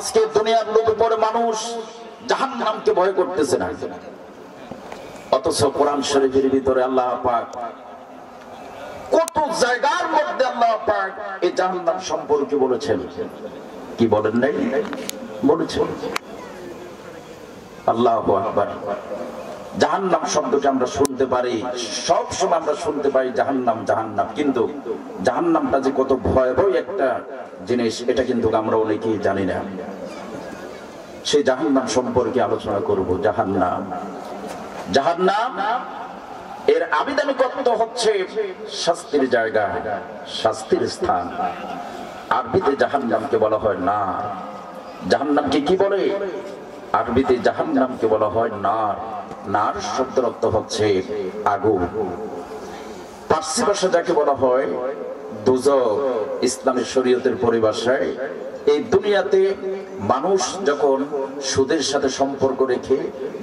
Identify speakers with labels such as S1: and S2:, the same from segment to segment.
S1: আজকে দুনিয়ার লোকে পড়ে মানুষ জাহান্নামকে ভয় করতেছে না, অথচ কোরআন শরীফের ভিতরে আল্লাহ পাক কত জায়গার মধ্যে আল্লাহ পাক এই জাহান্নাম সম্পর্কে বলেছেন। কি বলেন নাই? বলেছেন। আল্লাহু আকবার। জাহান্নাম শব্দটা আমরা শুনতে পারি, সব সময় আমরা শুনতে পাই জাহান্নাম জাহান্নাম, কিন্তু জাহান্নামটা যে কত ভয়াবহ একটা জিনিস এটা কিন্তু আমরা অনেকেই জানি না। সেই জাহান্নাম সম্পর্কে আলোচনা করব। জাহান্নাম, জাহান্নাম এর আবিধানিক অর্থ হচ্ছে শাস্তির জায়গা, শাস্তির স্থান। আরবিতে জাহান্নামকে বলা হয় নার। জাহান্নামকে কি বলে? আরবিতে জাহান্নামকে বলা হয় নার। নার শব্দের অর্থ হচ্ছে আগুন। পার্সি ভাষা যাকে বলা হয় দোজখ, ইসলামের শরীয়তের পরিভাষায় এই দুনিয়াতে মানুষ যখন সুদের সাথে সম্পর্ক রেখে,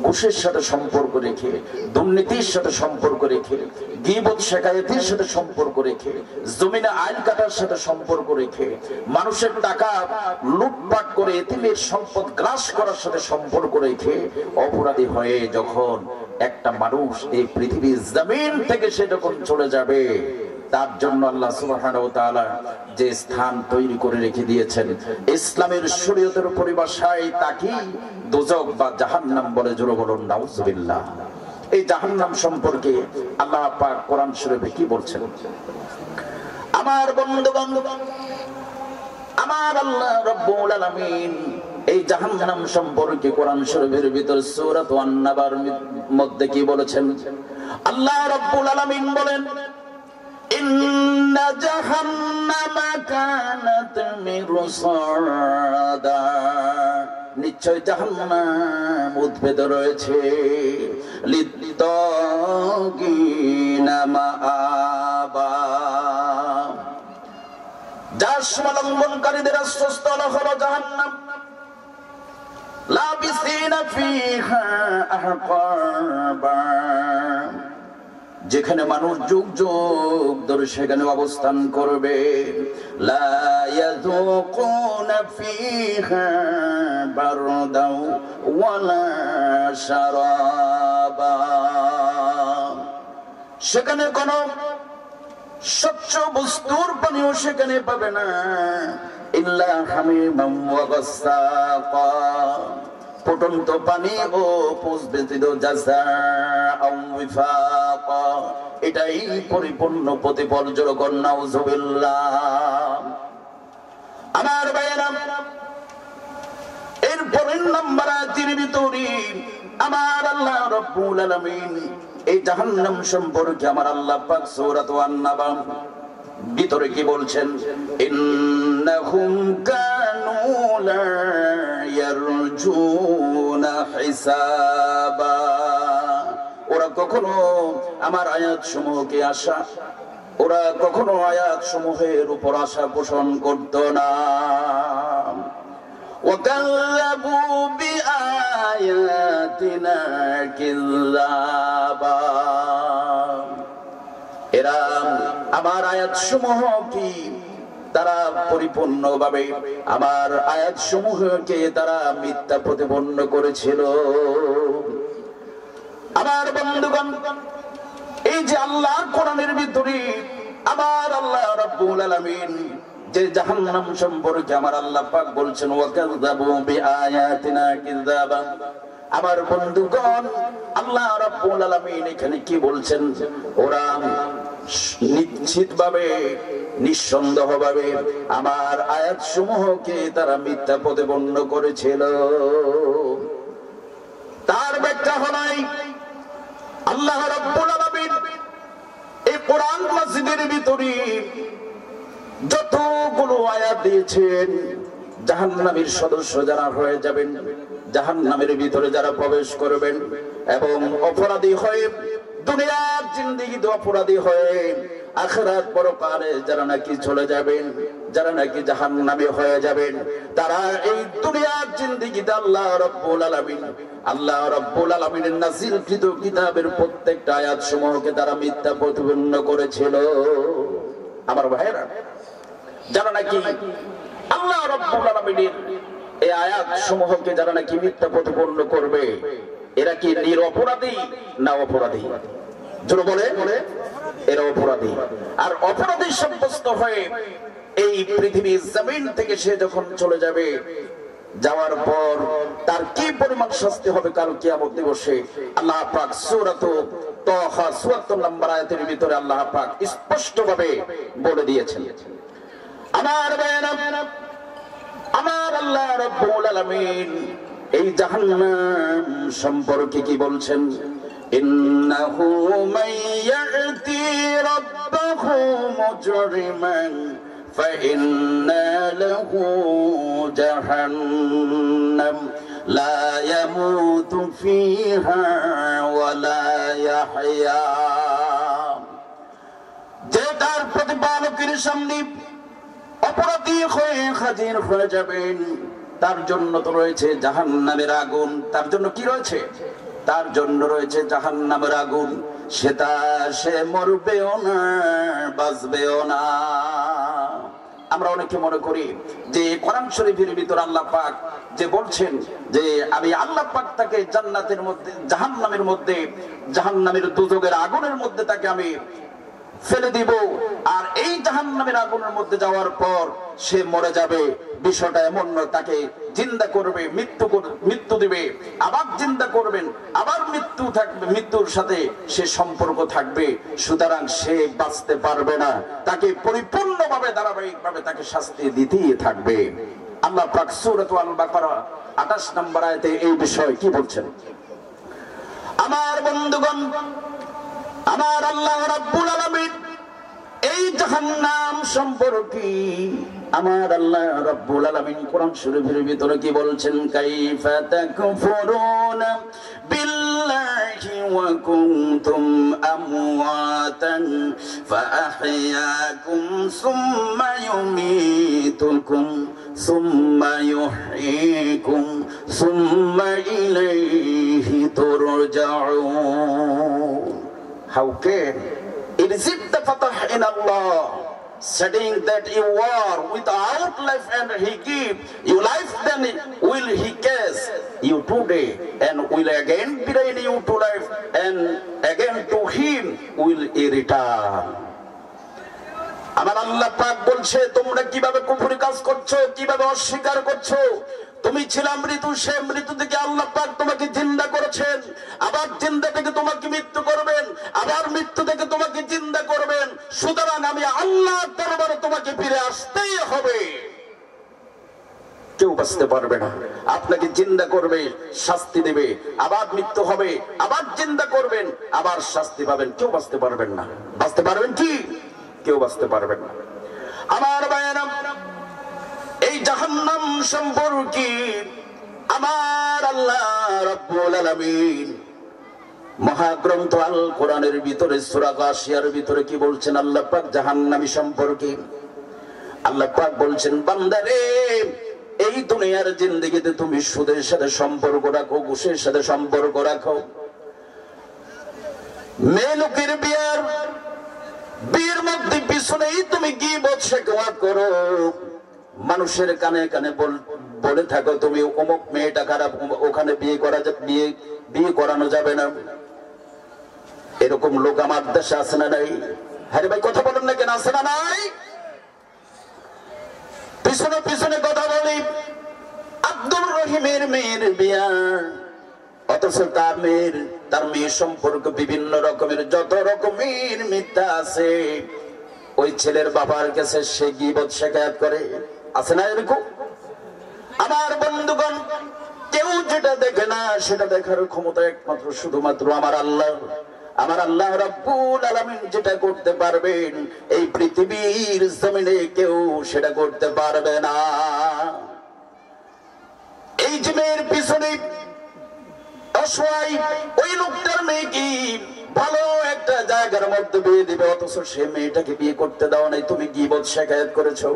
S1: ঘুষের সাথে সম্পর্ক রেখে, দুর্নীতির সাথে সম্পর্ক রেখে, গীবত শেখায়েতের সাথে সম্পর্ক রেখে, জমিনে আইন কাটার সাথে সম্পর্ক রেখে, মানুষের টাকা লুটপাট করে এতিমের সম্পদ গ্রাস করার সাথে সম্পর্ক রেখে অপরাধী হয়ে যখন একটা মানুষ এই পৃথিবীর জমিন থেকে সে যখন চলে যাবে, তার জন্য আল্লাহ সুবহানাহু ওয়া তাআলা যে স্থান তৈরি করে রেখে দিয়েছেন ইসলামের শরীয়তের পরিভাষায় তাকে দোজখ বা জাহান্নাম বলে। জোরে বলুন নাউজুবিল্লাহ। এই জাহান্নাম সম্পর্কে আল্লাহ পাক কোরআন শরীফে কি বলছেন? আমার বন্ধুগণ, আমার আল্লাহ রাব্বুল আলামিন এই জাহান্নাম সম্পর্কে কোরআন শরীফের ভিতর সূরা আন-নাবার মধ্যে কি বলেছেন? আল্লাহ রাব্বুল আলামিন বলেন, ইন্না জাহান্নামা কানাত মিরসাদা, নিশ্চয় জাহান্নাম উদ্ভিদ রয়েছে, লিত্তাগিনা মাআবা, যার সীমালঙ্ঘনকারীদের আশ্রয়স্থল হলো জাহান্নাম। লাবিসিনা ফিহা আহকাবা, যেখানে মানুষ যুগ যুগ ধরে সেখানে অবস্থান করবে। লা ইয়াযুকুনা ফিহা বারদাও ওয়ালা শারাবা, সেখানে কোন স্বচ্ছ বস্তুর পানিও সেখানে পাবে না। ইল্লা হামিমান ওয়া গাসসাকা, ফুটন্ত পানি ও পোষ ব্যতীত জাযাআও ওয়িফাকা, এটাই পরিপূর্ণ প্রতিফল। জোরে নাউযুবিল্লাহ। আমার ভাইয়েরা, এর পরের নাম্বার আয়াতের ভিতরে আমার আল্লাহ রাব্বুল আলামিন এই জাহান্নাম সম্পর্কে আমার আল্লাহ পাক সূরা আন-নাবা ভিতরে কি বলছেন? ইন্নাহুম কানু লা ইয়ারজুনা হিসাবা, ওরা কখনো আমার আয়াত সমূহকে ওরা কখনো আয়াত সমূহের উপর আশা পোষণ করত না। ওয়াকাল্লাবু বিআয়াতিনা কিল্লাবা, এরা আমার আয়াত সমূহ কি তারা পরিপূর্ণভাবে আমার আয়াত সমূহকে তারা মিথ্যা প্রতিপন্ন করেছিল। আমার বন্ধুগণ, এই যে আল্লাহর কোরআনের ভিতরে আমার আল্লাহ রাব্বুল আলামিন যে জাহান্নাম সম্পর্কে আমার আল্লাহ পাক বলছেন, ওয়াকাযযাবু বিআয়াতিনা কিযাবা, আমার বন্ধুগণ আল্লাহ রাব্বুল আলামিন এখানে কি বলছেন? ওরা নিশ্চিতভাবে নিঃসন্দেহভাবে আমার আয়াত সমূহকে তারা মিথ্যা প্রতিপন্ন করেছিল। তার ব্যাখ্যা হলাই আল্লাহ রাব্বুল আলামিন এই কোরআন মাজিদের ভিতরে যতগুলো আয়াত দিয়েছেন, জাহান্নামের সদস্য যারা হয়ে যাবেন, জাহান্নামের ভিতরে যারা প্রবেশ করবেন এবং অপরাধী হয়ে দুনিয়ার জিন্দেগিতে অপরাধী হয়ে আখিরাত পরকালে যারা নাকি চলে যাবেন, যারা নাকি জাহান্নামে হয়ে যাবেন, তারা এই দুনিয়ার জিন্দেগিতে আল্লাহ রাব্বুল আলামিনের নাযিলকৃত কিতাবের প্রত্যেকটা আয়াত সমূহকে তারা মিথ্যা প্রতিপন্ন করেছিল। আমার ভাইরা, যারা নাকি আল্লাহ রাব্বুল আলামিনের এই আয়াত সমূহকে যারা নাকি মিথ্যা প্রতিপন্ন করবে এরা কি নিরপরাধী না অপরাধী? জোরে বলে, এরা অপরাধী। আর অপরাধী সাব্যস্ত হয়ে এই পৃথিবীর জমিন থেকে সে যখন চলে যাবে, যাওয়ার পর তার কি পরিমাণ শাস্তি হবে কাল কিয়ামত দিবসে আল্লাহ পাক সূরাত তাহা ৭৪ নম্বর আয়াতের ভিতরে আল্লাহ পাক স্পষ্টভাবে বলে দিয়েছেন। আমার ভাইরা, আমার আল্লাহ রাব্বুল আলামিন এই জাহান্নাম সম্পর্কে কি বলছেন? ইন্নাহু মাইয়াতি রাব্বাহু মুজরিমান ফাইন্না লাহু জাহান্নাম লা ইয়ামুতু ফিহা ওয়া লা ইয়াহইয়া। যে তার প্রতিপালকের সামনে অপরাধী হয়ে হাজির হয়ে যাবেন, তার জন্য তো রয়েছে জাহান্নামের আগুন। তার জন্য কি রয়েছে? তার জন্য রয়েছে জাহান্নামের আগুন। সে মরবেও না, বাঁচবেও না। আমরা অনেকে মনে করি যে কোরআন শরীফের ভিতর আল্লাহ পাক যে বলছেন যে আমি আল্লাহ পাক তাকে জান্নাতের মধ্যে, জাহান্নামের মধ্যে, জাহান্নামের দুজকের আগুনের মধ্যে তাকে আমি ফেলে দিব, আর এই জাহান্নামের আগুনের মধ্যে যাওয়ার পর সে মরে যাবে। বিষয়টা এমন নয়, তাকে জিন্দা করবে, মৃত্যু দিবে, আবার জিন্দা করবেন, আবার মৃত্যু থাকবে, মৃত্যুর সাথে সে সম্পর্ক থাকবে। সুতরাং সে বাঁচতে পারবে না, তাকে পরিপূর্ণভাবে ধারাবাহিকভাবে তাকে শাস্তি দিতেই থাকবে। আল্লাহ পাক সূরাত আল বাকারা ২৮ নম্বর আয়াতে এই বিষয় কি বলছেন? আমার বন্ধুগণ, আমার আল্লাহ রাব্বুল আলামিন এই জাহান্নাম সম্পর্কে আমার আল্লাহ রাব্বুল আলামিন কোরআন শরীফের ভিতরে কি বলছেন? কাইফা তাকফুরুনা বিল্লাহি ওয়া কুনতুম আমওয়াতান ফাআহইয়াকুম সুম্মা ইউমীতুকুম সুম্মা ইউহয়ীকুম সুম্মা ইলাইহি তুরজাউন। How can is it the fatah in Allah saying that you are without life and he give you life, then will he cast you today and will again bring you to life, and again to him will he return? আমার আল্লাহ পাক বলছে তোমরা কিভাবে কুফরি কাজ করছো, কিভাবে অস্বীকার করছো। তুমি ছিলা মৃত্যু, সে মৃত্যু থেকে আল্লাহ পাক তোমাকে জিন্দা করেছেন, আবার জিন্দা থেকে তোমাকে মৃত্যু করবেন, আবার মৃত্যু থেকে তোমাকে জিন্দা করবেন। সুতরাং আমি আল্লাহর দরবারে তোমাকে ফিরে আসতেই হবে, কেউ বাঁচতে পারবে না। আপনাকে জিন্দা করবে, শাস্তি দেবে, আবার মৃত্যু হবে, আবার জিন্দা করবেন, আবার শাস্তি পাবেন, কেউ বাঁচতে পারবেন না। বাঁচতে পারবেন কি? কেউ বাঁচতে পারবেন না। আমার ভাইয়েরা, এই জাহান্নাম সম্পর্কে আমার আল্লাহ রাব্বুল আলামিন মহাগ্রন্থ আল কোরআনের ভিতরে সূরা গাশিয়ার ভিতরে কি বলছেন আল্লাহ পাক জাহান্নামী সম্পর্কে? আল্লাহ পাক বলছেন, বান্দারে এই দুনিয়ার জিন্দেগিতে তুমি সুদের সাথে সম্পর্ক রাখো, ঘুষের সাথে সম্পর্ক রাখো, মেয়ে লোকের বিয়ের মধ্যে পিছনেই তুমি গীবত শেখাওয়াত করো, মানুষের কানে কানে বলে থাকো তুমি অমুক মেয়েটা খারাপ, ওখানে বিয়ে করানো যাবে না। এরকম লোক আমার দেশে আছে না নাই? হ্যাঁ ভাই, কথা বলেন না কেন? আছে না নাই? পিছনে পিছনে কথা বলি। আব্দুর রহিমের মেয়ের বিয়া, অথচ তার মেয়ের সম্পর্কে বিভিন্ন রকমের যত রকমের মিথ্যা আছে, ওই ছেলের বাবার কাছে সে গীবত শিকায়াত করে। আছে না এরকম? আমার বন্ধুগণ, কেউ যেটা দেখে না সেটা দেখার ক্ষমতা একমাত্র শুধুমাত্র আমার আল্লাহ। আমার আল্লাহ রাব্বুল আলামিন যেটা করতে পারবেন এই পৃথিবীর জমিনে কেউ সেটা করতে পারবে না। এই যে মেয়ের পিছনে অসহায় ওই লোকটার মেয়ে কি ভালো একটা জায়গার মধ্যে বিয়ে দিবে, অথচ সে মেয়েটাকে বিয়ে করতে দাও নাই। তুমি গীবত শিকায়ত করেছো,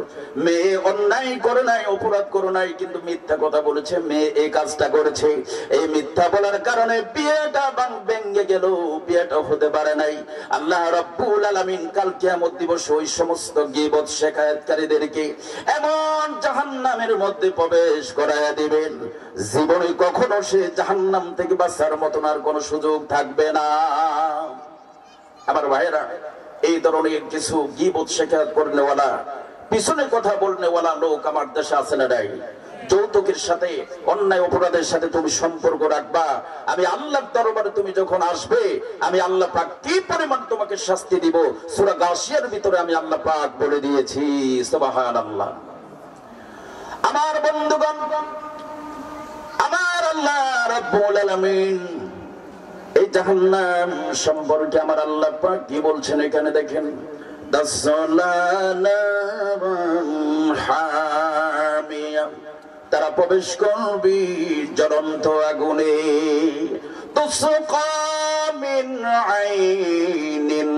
S1: মেয়ে অন্যায় করে নাই, অপরাধ করে নাই, কিন্তু মিথ্যা কথা বলেছে, মেয়ে এই কাজটা করেছে। এই মিথ্যা বলার কারণে বিয়েটা ভেঙে গেল, বিয়েটা হতে পারে নাই। আল্লাহ রাব্বুল আলামিন কাল কিয়ামত দিবস ওই সমস্ত গীবত শিকায়তকারীদেরকে এমন জাহান্নামের মধ্যে প্রবেশ করায়া দিবেন, জীবনে কখনো সে জাহান্নাম থেকে বাঁচার মতন আর কোনো সুযোগ থাকবে না। আমার ভাইয়েরা, এই ধরনের কিছু গীবত শিকায়ত করনেওয়ালা, পিছনে কথা বলনেওয়ালা লোক আমার দেশে আছে না নাই? যৌতুকের সাথে, অন্যায় অপরাধের সাথে তুমি সম্পর্ক রাখবা, আমি আল্লাহর দরবারে তুমি যখন আসবে, আমি আল্লাহ পাক কি পরিমাণ তোমাকে শাস্তি দিব, সূরা গাশিয়ার ভিতরে আমি আল্লাহ পাক বলে দিয়েছি। সুবহানাল্লাহ। আমার বন্ধুগণ, আমার আল্লাহ রাব্বুল আলামিন এই জাহান্নাম সম্পর্কে আমার আল্লাহ পাক কি বলছেন এখানে দেখেন। তারা প্রবেশ করবে জ্বলন্ত আগুনে, তুসকা মিন আইনিন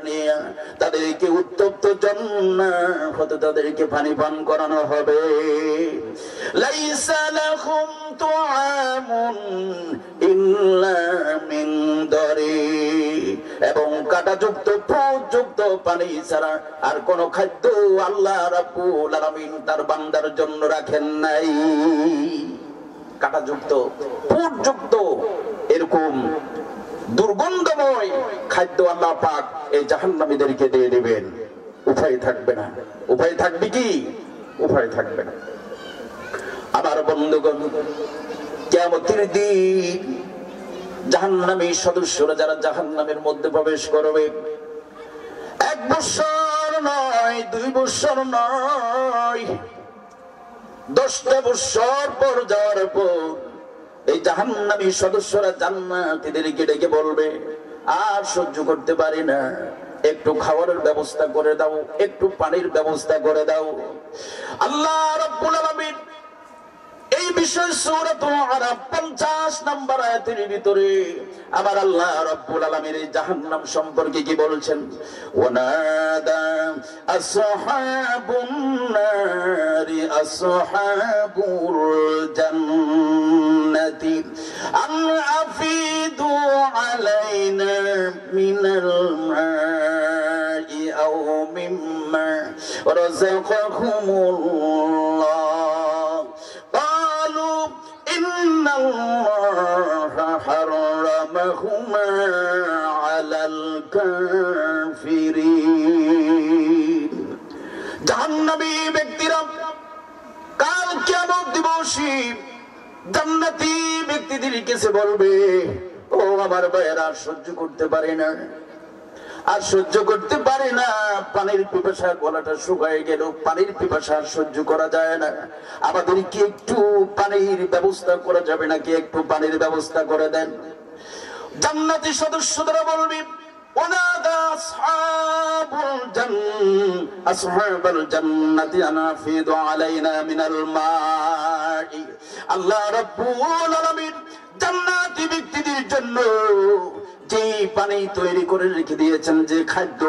S1: আনিয়া, তাদেরকে উত্তপ্ত জান্নাত হতে তাদেরকে পানি পান করানো হবে। লাইসা লাহুম তুআমুন ইল্লা মিন দারি, এবং কাঁটাযুক্ত ফুটযুক্ত পানি ছাড়া আর কোন খাদ্য আল্লাহ রাব্বুল আলামিন তার বান্দার জন্য রাখেন নাই। কাঁটাযুক্ত ফুটযুক্ত এরকম দুর্গন্ধময় খাদ্য আল্লাহ পাক এই জাহান্নামীদেরকে দিয়ে দিবেন। উপায় থাকবে না। উপায় থাকবে কি? উপায় থাকবে না। আমার বন্ধুগণ, কিয়ামতের দিন জাহান্নামী সদস্যরা যারা জাহান্নামের মধ্যে প্রবেশ করবে, 1 বছর নয়, 2 বছর নয়, 10টা বছর পর যাওয়ার পর এই জাহান্নামী সদস্যরা জান্নাতীদেরকে ডেকে বলবে, আর সহ্য করতে পারি না, একটু খাবারের ব্যবস্থা করে দাও, একটু পানির ব্যবস্থা করে দাও। আল্লাহ রাব্বুল আলামিন এই বিষয় সূরাতুল আরাফ 50 নম্বর আয়াতের ভিতরে আমার আল্লাহ রাব্বুল আলামিন এই জাহান্নাম সম্পর্কে কি বলছেন। ওয়ানাদা আসহাবুন নারি আসহাবুল জান্নাতি আন আফিদু আলাইনা মিনাল মাই আও মিম্মা রাযাকাহুমুল্লাহ حرمهما على الكافرين। জাহান্নামী ব্যক্তিরা কাল কিয়ামত দিবসে জান্নাতি ব্যক্তিদের কাছে বলবে, ও আমার ভাইয়েরা, সহ্য করতে পারে না, আর সহ্য করতে পারে না, পানির পিপাসা, গলাটা শুকায় গেল, পানির পিপাসা আর সহ্য করা যায় না, আমাদের কি একটু পানির ব্যবস্থা করা যাবে নাকি? একটু পানির ব্যবস্থা করে দেন। জান্নাতি সদস্যরা বলবে, ওয়ানাদা আসহাবুল জান্নাতি আনাফিদু আলাইনা মিনাল মাই। আল্লাহ রাব্বুল আলামিন জান্নাতি ব্যক্তিদের জন্য যে পানি তৈরি করে রেখে দিয়েছেন, যে খাদ্য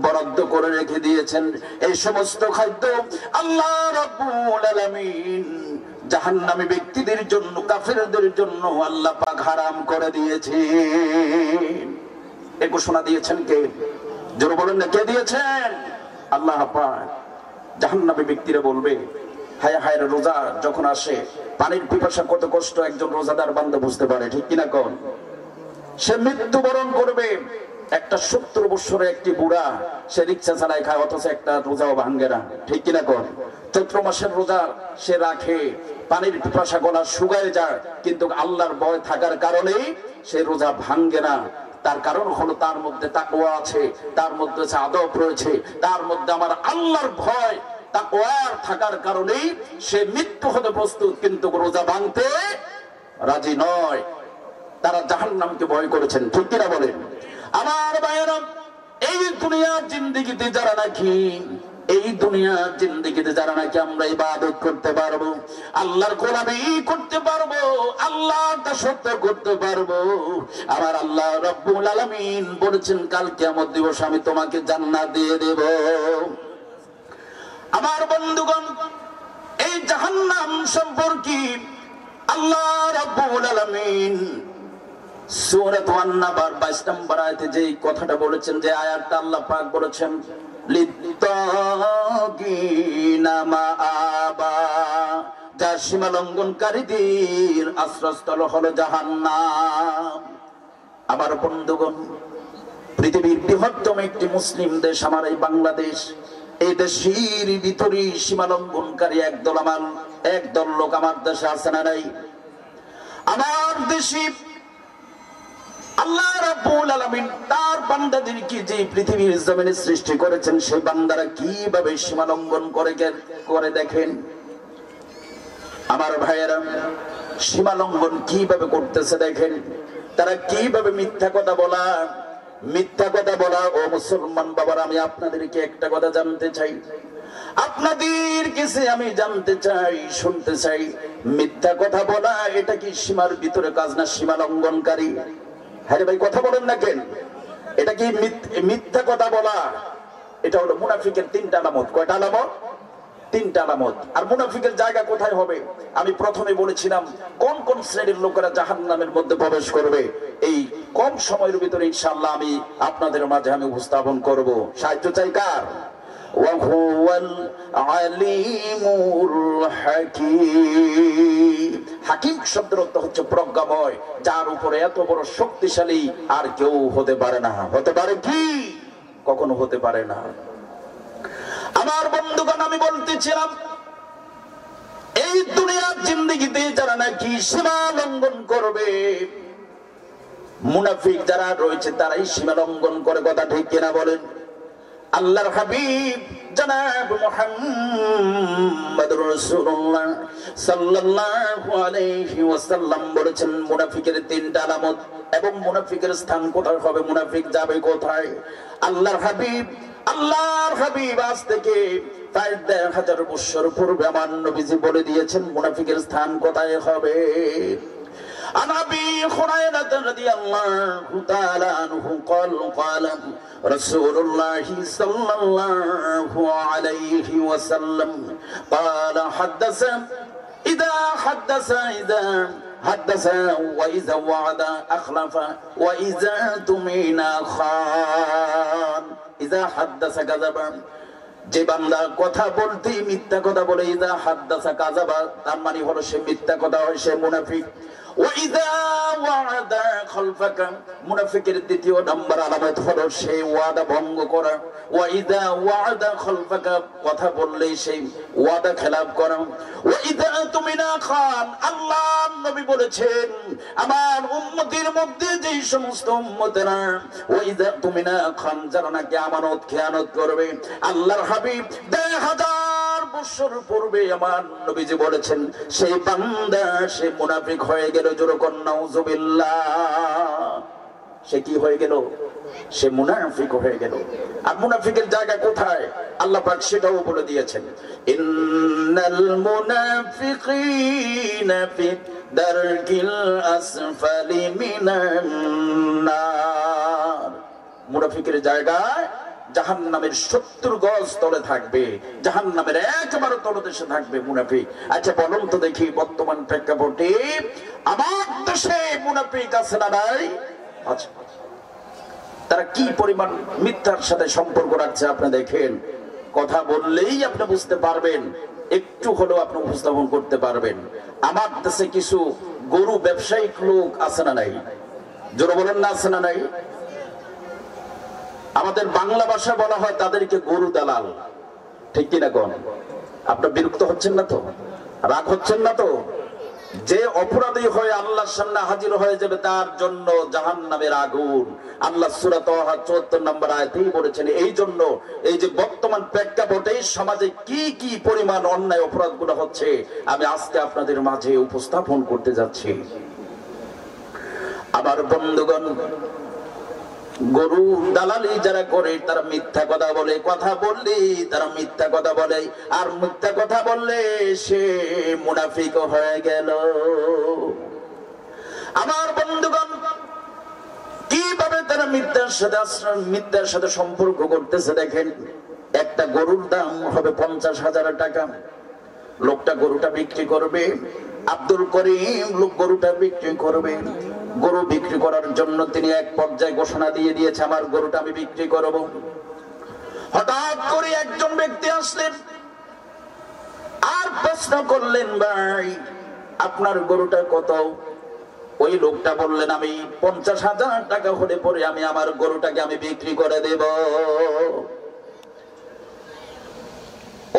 S1: বরাদ্দ করে রেখে দিয়েছেন, এই সমস্ত খাদ্য আল্লাহ রাব্বুল আলামিন জাহান্নামী ব্যক্তিদের জন্য, কাফেরদের জন্য আল্লাহ পাক হারাম করে দিয়েছেন। এই ঘোষণা দিয়েছেন কে? জোরে বলেন না, কে দিয়েছেন? আল্লাহ পাক। জাহান্নামী ব্যক্তিরা বলবে, হায় হায়, রোজা যখন আসে, পানির পিপাসা কত কষ্ট একজন রোজাদার বান্দা বুঝতে পারে, ঠিক কিনা কোন? সে মৃত্যুবরণ করবে, একটা 70 বছরের একটি বুড়া, সে রিকশা চালায় খায়, অথচ একটা রোজাও ভাঙ্গে না, ঠিক কিনা কোন? চৈত্র মাসের রোজা সে রাখে, পানির পিপাসা গলা শুকায় যায়, কিন্তু আল্লাহর ভয় থাকার কারণে সে রোজা ভাঙ্গে না। তার কারণ হলো তার মধ্যে তাকওয়া আছে, তার মধ্যে আদব রয়েছে, তার মধ্যে আমার আল্লাহর ভয় তাকওয়া থাকার কারণে সে মৃত্যু হতে প্রস্তুত, কিন্তু রোজা ভাঙতে রাজি নয়। তারা জাহান্নামকে ভয় করেছেন, ঠিক কিনা বলেন? আমার ভাইয়েরা, এই দুনিয়ার জিন্দেগিতে যারা নাকি এই দুনিয়ার জিন্দেগিতে যারা নাকি আমরা ইবাদত করতে পারবো, আল্লাহর গোলামি করতে পারবো, আল্লাহর দাসত্ব করতে পারবো, আমার আল্লাহ রাব্বুল আলামিন বলেছেন কাল কিয়ামত দিবস আমি তোমাকে জান্নাত দিয়ে দেব। আমার বন্ধুগণ, এই জাহান্নাম সম্পর্কে আল্লাহ রাব্বুল আলামিন সূরা আন-নাবার 22 নম্বর আয়াতে যে কথাটা বলেছেন, যে আয়াতটা আল্লাহ পাক বলেছেন লিত্তাগিনা মাআবা, যার সীমা লঙ্ঘনকারীদের আশ্রয়স্থল হলো জাহান্নাম। আমার বন্ধুগণ, পৃথিবীর বৃহত্তম একটি মুসলিম দেশ আমার এই বাংলাদেশ, এই দেশের ভিতরে সীমা লঙ্ঘনকারী একদল লোক আমার দেশে আছে না নাই? আমার দেশে আল্লাহ রাব্বুল আলামিন তার বান্দাদেরকে যে পৃথিবীর জমিনে সৃষ্টি করেছেন, সেই বান্দারা কিভাবে সীমা লঙ্ঘন করে দেখেন। আমার ভাইয়েরা, সীমা লঙ্ঘন কিভাবে করতেছে দেখেন। তারা কিভাবে মিথ্যা কথা বলা। ও মুসলমান বাবারা, আমি আপনাদেরকে একটা কথা জানতে চাই, আপনাদের কাছে আমি জানতে চাই, শুনতে চাই, মিথ্যা কথা বলা এটা কি সীমার ভিতরে কাজ না সীমা লঙ্ঘনকারী? হ্যাঁ ভাই, কথা বলেন না কেন? এটা কি মিথ্যা কথা বলা? এটা হলো মুনাফিকের 3টা আলামত। কয়টা আলামত? 3টা আলামত। আর মুনাফিকের জায়গা কোথায় হবে? আমি প্রথমে বলেছিলাম কোন কোন শ্রেণীর লোকেরা জাহান্নামের মধ্যে প্রবেশ করবে। এই কম সময়ের ভিতরে ইনশাআল্লাহ আমি আপনাদের মাঝে উপস্থাপন করব। সাহায্য চাই কার? ওয়াহুয়াল আলিমুল হাকীম। হাকিম শব্দের অর্থ হচ্ছে প্রজ্ঞাময়, যার উপরে এত বড় শক্তিশালী আর কেউ হতে পারে না। হতে পারে কি? কখনো হতে পারে না। আমার বন্ধুগণ, আমি বলতেছিলাম এই দুনিয়ার জিন্দেগিতে যারা নাকি সীমা লঙ্ঘন করবে, মুনাফিক যারা রয়েছে তারাই সীমা লঙ্ঘন করে। কথা ঠিক কিনা বলেন? আল্লাহর হাবিব জনাব মুহাম্মদুর রাসূলুল্লাহ সাল্লাল্লাহু আলাইহি ওয়াসাল্লাম বলেছেন মুনাফিকের 3টা আলামত। এবং মুনাফিকের স্থান কোথায় হবে, মুনাফিক যাবে কোথায়? আল্লাহর হাবিব আজ থেকে প্রায় 1000 বছর পূর্বে আমার নবীজি বলে দিয়েছেন মুনাফিকের স্থান কোথায় হবে। عن أبي هريرة رضي الله تعالى عنه قال رسول الله صلى الله عليه وسلم قال إذا حدث وإذا وعد أخلف وإذا تمن خان إذا حدث كذب। যে বান্দা কথা বলতেই মিথ্যা কথা বলে, ইযা হাদাসা কাযাবা, তার মানে হলো সে মিথ্যা কথা হয়, সে মুনাফিক। ওয়াইযা ওয়াদা খালফাকা, মুনাফিকের 2য় নাম্বার আলামত হলো সে ওয়াদা ভঙ্গ করা। ওয়াইযা ওয়াদা খালফাকা, কথা বললে সেই ওয়াদা খেলাফ করা। ওয়াইযা তুমিনা খান, আল্লাহর নবী বলেছেন আমার উম্মতের মধ্যে যেই সমস্ত উম্মতেরা ওয়াইযা তুমিনা খান, যারা নাকি আমানত খেয়ানত করবে, আল্লাহর হাবিব 1000 বছর পূর্বে আমার নবীজি বলেছেন সেই বান্দা সে মুনাফিক হয়ে গেল। জোরকন নাউযুবিল্লাহ। সে কি হয়ে গেল? সে মুনাফিক হয়ে গেল। আর মুনাফিকের জায়গা কোথায় আল্লাহ পাক সেটাও বলে দিয়েছেন, ইন্নাল মুনাফিকিনা ফি দারকিল আসফালি মিনান নার। মুনাফিকের জায়গায় জাহান্নামের 70 গজ তলে থাকবে, জাহান্নামের একেবারে তলদেশে থাকবে মুনাফিক। আচ্ছা বলুন তো দেখি, বর্তমান প্রেক্ষাপটে আমার দেশে মুনাফিক আছে না নাই? আচ্ছা, তারা কি পরিমাণ মিথ্যার সাথে সম্পর্ক রাখছে আপনি দেখেন। কথা বললেই আপনি বুঝতে পারবেন, একটু হলেও আপনি উপস্থাপন করতে পারবেন। আমার দেশে কিছু গরু ব্যবসায়িক লোক আছে না নাই? জোরে বলেন না, আছে না নাই? আমাদের বাংলা ভাষা বলা হয় তাদেরকে গরু দালাল। ঠিক কিনা কোন? আপনার বিরক্ত হচ্ছেন না তো? রাগ হচ্ছেন না তো? যে অপরাধী হয়ে আল্লাহর সামনে হাজির হয়ে যাবে তার জন্য জাহান্নামের আগুন। আল্লাহ সূরা তাহা 74 নম্বর আয়াতেই বলেছেন। এই জন্য এই যে বর্তমান প্রেক্ষাপটে সমাজে কি কি পরিমাণ অন্যায় অপরাধগুলো হচ্ছে আমি আজকে আপনাদের মাঝে উপস্থাপন করতে যাচ্ছি। আমার বন্ধুগণ, গরু দালালি যারা করে তারা মিথ্যা কথা বলে, কথা বললে তারা মিথ্যা কথা বলে, আর মিথ্যা কথা বললে সে মুনাফিক হয়ে গেল। আমার বন্ধুগণ, কিভাবে তারা মিথ্যার সাথে সম্পর্ক করতেছে দেখেন। একটা গরুর দাম হবে 50,000 টাকা। লোকটা গরুটা বিক্রি করবে, আব্দুল করিম লোক গরুটা বিক্রি করবে। গরু বিক্রি করার জন্য তিনি এক পর্যায়ে ঘোষণা দিয়ে দিয়েছে, আমার গরুটা আমি বিক্রি করব। হঠাৎ করে একজন ব্যক্তি আসলেন আর প্রশ্ন করলেন, ভাই আপনার গরুটা কত? ওই লোকটা বললেন, আমি 50,000 টাকা হলে পরে আমি আমার গরুটাকে আমি বিক্রি করে দেব।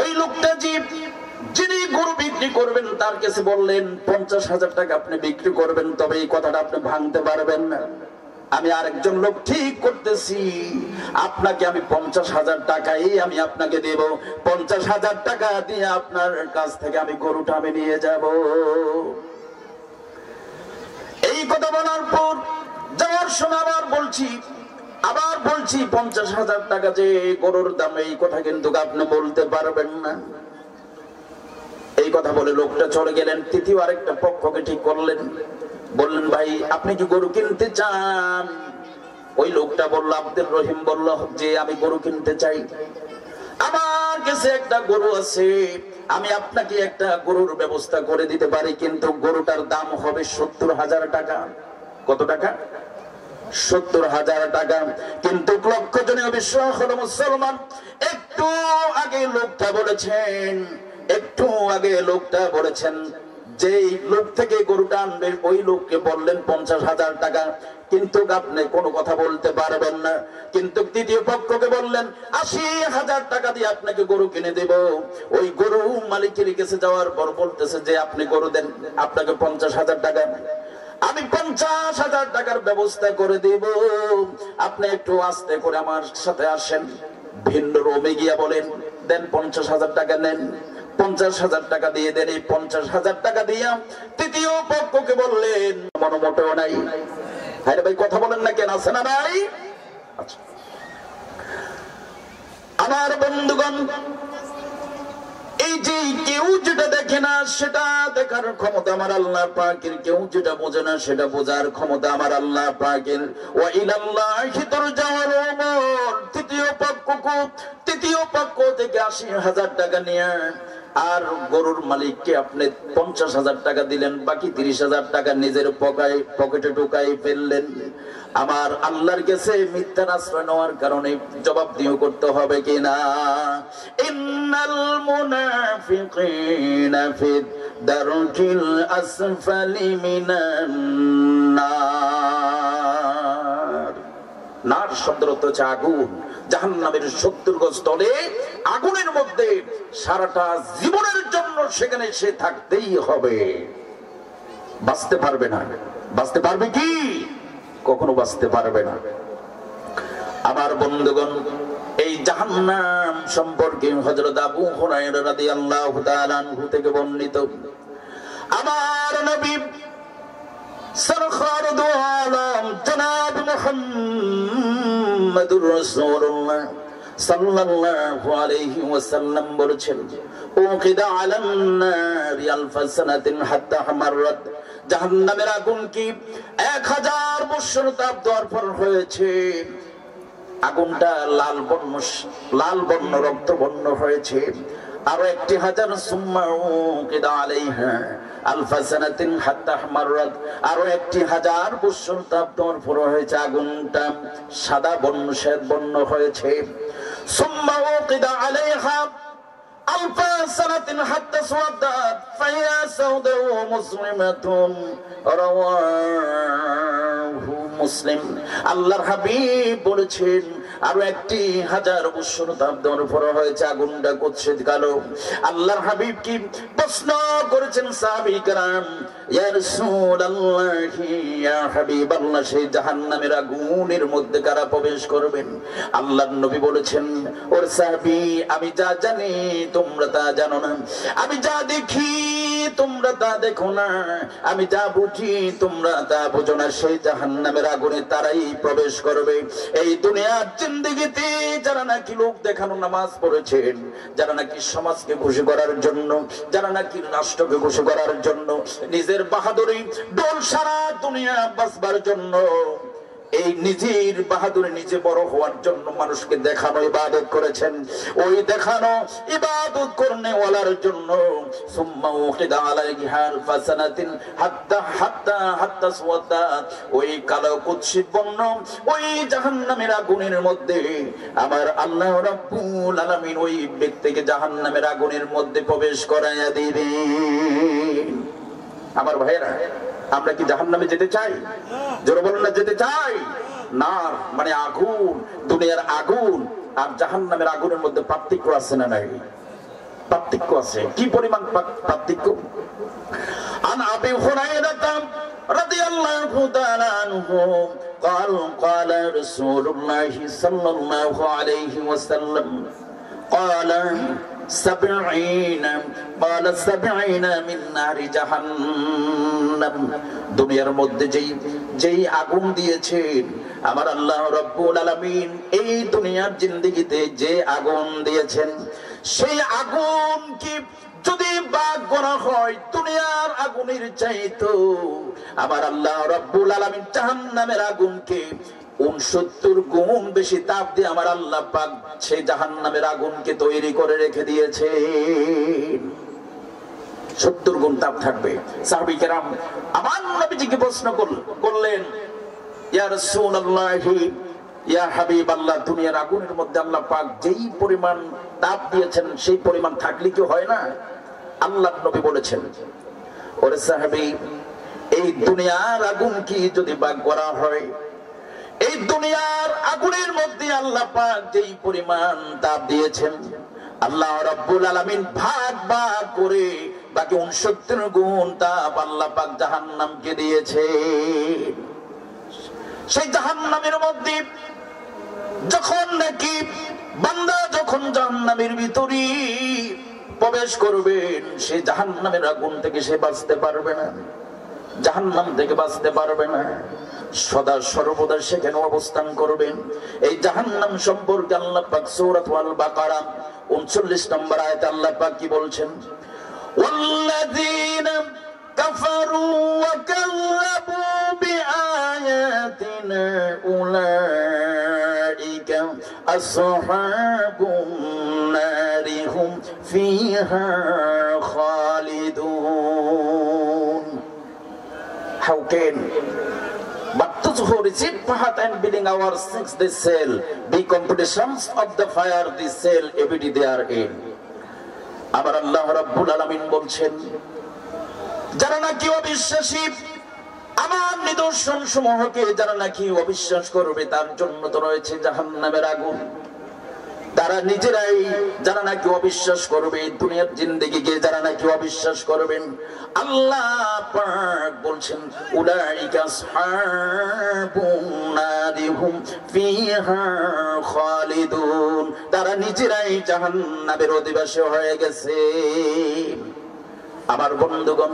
S1: ওই লোকটা যিনি গরু বিক্রি করবেন তার কাছে বললেন, 50,000 টাকা আপনি বিক্রি করবেন, তবে এই কথাটা আপনি ভাঙতে পারবেন না। আমি আরেকজন লোক ঠিক করতেছি, আপনাকে আমি 50,000 টাকাই আমি আপনাকে দেব। 50,000 টাকা দিয়ে আপনার কাছ থেকে আমি গরুটা আমি নিয়ে যাব। এই কথা বলার পর যাওয়ার সময় আবার বলছি 50,000 টাকা যে গরুর দাম, এই কথা কিন্তু আপনি বলতে পারবেন না। এই কথা বলে লোকটা চলে গেলেন। তৃতীয় আরেকটা পক্ষকে ঠিক করলেন, বললেন, ভাই আপনি কি গরু কিনতে চান? ওই লোকটা বলল, আব্দুর রহিম বলল যে আমি গরু কিনতে চাই, আমার কাছে একটা গরু আছে, আমি আপনাকে একটা গরুর ব্যবস্থা করে দিতে পারি, কিন্তু গরুটার দাম হবে 70,000 টাকা। কত টাকা? 70,000 টাকা। কিন্তু লক্ষ জনের বিশ্বাস হলো মুসলমান। একটু আগে লোকটা বলেছেন যেই লোক থেকে গরুটা আনবে ওই লোককে বললেন 50,000 টাকা, কিন্তু আপনি কোনো কথা বলতে পারবেন না। কিন্তু তৃতীয় পক্ষকে বললেন 80,000 টাকা দিয়ে আপনাকে গরু কিনে দেব। ওই গরু মালিকের কাছে যাওয়ার পর বলতেছে যে আপনি গরু দেন, আপনাকে 50,000 টাকা, আমি 50,000 টাকার ব্যবস্থা করে দেব, আপনি একটু আস্তে করে আমার সাথে আসেন। ভিন্ন রোমে গিয়া বলেন, দেন 50,000 টাকা নেন। 50,000 টাকা দিয়ে দেন। এই 50,000 টাকা দিয়া তৃতীয় পক্ষকে বললেন, মনোমোটেও নাই। হ্যাঁ ভাই, কথা বলেন না কেন? আছে না ভাই? আচ্ছা, আমার বন্ধুগণ, এই যে কেউ যেটা দেখে না সেটা দেখার ক্ষমতা আমার আল্লাহ পাকের, কেউ যেটা বোঝে না সেটা বোঝার ক্ষমতা আমার আল্লাহ পাকের। ওয়া ইলাল্লাহি তুরজাউল উমুর। তৃতীয় পক্ষ থেকে 80,000 টাকা নিয়ে আর গরুর মালিককে আপনি 50,000 টাকা দিলেন, বাকি 30,000 টাকা নিজের পকেটে ঢুকাই ফেললেন। আমার আল্লাহর কাছে মিথ্যার আশ্রয় নেওয়ার কারণে জবাবদিহি করতে হবে কিনা? ইন্নাল মুনাফিকিনা ফি দারকিল আসফালি মিনান নার। নার শব্দের অর্থ হচ্ছে আগুন। জাহান্নামের 70 গজ তলে আগুনের মধ্যে সারাটা জীবনের জন্য সেখানে সে থাকতেই হবে, বাঁচতে পারবে না। বাঁচতে পারবে কি? কখনো বাঁচতে পারবে না। আমার বন্ধুগণ, এই জাহান্নাম সম্পর্কে হযরত আবু হুরায়রা রাদিয়াল্লাহু তাআলা আনহু থেকে বর্ণিত, আমার নবী সরকার দু আলম জনাব মুহাম্মদুর রাসূলুল্লাহ সাল্লাল্লাহু আলাইহি ওয়াসাল্লাম বলেছেন, উকিদা আলান নারি আলফা সানাতিন হাত্তা হামাররাত। জাহান্নামের আগুন কি 1000 বছর তাপ দেওয়ার পর হয়েছে, আগুনটা লাল বর্ণ রক্ত বর্ণ হয়েছে। আরো 1000 সুম্মা উকিদা আলাইহা আলফা সানাতিন হাত্তা হামাররাত। আরো 1000 বছর তাপ দেওয়ার পর হয়েছে, আগুনটা সাদা বর্ণ শ্বেত বর্ণ হয়েছে। সুম্মা উকিদা আলাইহা আলফা সানাতিন হাত্তা সুওয়াদাত ফাহিয়া সাউদা মুসলিমাতুন রাওয়াহু মুসলিম। আল্লাহর হাবিব বলেছেন আরো 1000 বছর তাপ দেওয়ার পর হয়েছে, আগুনটা কুৎসিত কালো। আল্লাহর হাবিব কি প্রশ্ন করেছেন সাহাবী کرام, ইয়া রাসূলুল্লাহ ইয়া হাবিবাল্লাহ, সেই জাহান্নামের আগুনের মধ্যে কারা প্রবেশ করবেন? আল্লাহর নবী বলেছেন, ওর সাহাবী আমি যা জানি তোমরা তা জানো না, আমি যা দেখি তোমরা তা দেখো না, আমি যা বুঝি তোমরা তা বুঝো না। সেই জাহান্নামের আগুনে তারাই প্রবেশ করবে। এই দুনিয়ার জিন্দেগিতে যারা নাকি লোক দেখানো নামাজ পড়েছেন, যারা নাকি সমাজকে খুশি করার জন্য, যারা নাকি রাষ্ট্রকে খুশি করার জন্য, নিজের বাহাদুরি ডোল সারা দুনিয়া বাঁচবার জন্য, এই নিজের বাহাদুরি নিজে বড় হওয়ার জন্য মানুষকে দেখানো ইবাদত করেছেন, ওই দেখানো ইবাদত করনে ওয়ালার জন্য সুম্মা উকিদা আলাইহিল ফাসানাতিন হাত্তা সুওয়াদাত, ওই কালো কুৎসিত বন্য ওই জাহান্নামের আগুনের মধ্যে আমার আল্লাহ রাব্বুল আলামিন ওই ব্যক্তিকে জাহান্নামের আগুনের মধ্যে প্রবেশ করাইয়া দিবেন। আমার ভাইয়েরা, আমরা কি জাহান্নামে যেতে চাই? জোরে বলুন না, যেতে চাই না। মানে আগুন, দুনিয়ার আগুন আর জাহান্নামের আগুনের মধ্যে পার্থক্য আছে না নাই? পার্থক্য আছে। কি পরিমাণ পার্থক্য? আন আবি হুরায়রা রাদিয়াল্লাহু তাআলা আনহু قال قال رسول الله صلى الله عليه وسلم قال 70 من نار جهنم। দুনিয়ার মধ্যে যেই আগুন দিয়েছেন আমার আল্লাহ রাব্বুল আলামিন, এই দুনিয়ার জিন্দেগিতে যে আগুন দিয়েছেন, সেই আগুন কি যদি ভাগ করা হয় দুনিয়ার আগুনের চাইতো আমার আল্লাহ রাব্বুল আলামিন জাহান্নামের আগুনকে 69 গুণ বেশি তাপ দিয়ে আমার আল্লাহ পাক সেই জাহান্নামের আগুনকে তৈরি করে রেখে দিয়েছে। 70 গুণ তাপ থাকবে। সাহাবী কেরাম আমার নবীজিকে প্রশ্ন করলেন, ইয়া রাসূলুল্লাহ, ইয়া হাবিবাল্লাহ, দুনিয়ার আগুনের মধ্যে আল্লাহ পাক যেই পরিমাণ তাপ দিয়েছেন সেই পরিমাণ থাকলে কি হয় না? আল্লাহর নবী বলেছেন, ওরে সাহাবী, এই দুনিয়ার আগুন কি যদি ভাগ করা হয়, এই দুনিয়ার আগুনের মধ্যে আল্লাহ পাক যেই পরিমাণ তাপ দিয়েছেন আল্লাহ রাব্বুল আলামিন ভাগ ভাগ করে বাকি 69 গুণ তাপ আল্লাহ পাক জাহান্নামকে দিয়েছে। সেই জাহান্নামের মধ্যে যখন নাকি বান্দা যখন জাহান্নামের ভিতরে প্রবেশ করবেন, সেই জাহান্নামের আগুন থেকে সে বাঁচতে পারবে না, জাহান্নাম থেকে বাঁচতে পারবে না, সদা সর্বদা সেখানে অবস্থান করবেন। এই জাহান্নাম সম্পর্কে আল্লাহ পাক সূরা আল বাকারা 39 নম্বর আয়াতে আল্লাহ পাক কি বলছেন? ওয়াল্লাযীনা কাফারু ওয়া কাযযাবু বিআয়াতিনা উলাইকা আসহাবুন নারি হুম ফিহা খালিদুন। How can but those who receive pahat and bidding our six they sell be competitions of the fire they sell every they are in. আমার আল্লাহ রাব্বুল আলামিন বলছেন, যারা নাকি অবিশ্বাসী আমার নিদর্শন সমূহকে যারা নাকি অবিশ্বাস করবে তার জন্য তো রয়েছে জাহান্নামের আগুন। তারা নিজেরাই যারা নাকি অবিশ্বাস করবে, দুনিয়ার জিন্দেগিকে যারা নাকি অবিশ্বাস করবেন, আল্লাহ পাক বলছেন উলাইকা আসহাবুন নারি হুম ফিহা খালিদুন, তারা নিজেরাই জাহান্নামের অধিবাসী হয়ে গেছে। আমার বন্ধুগণ,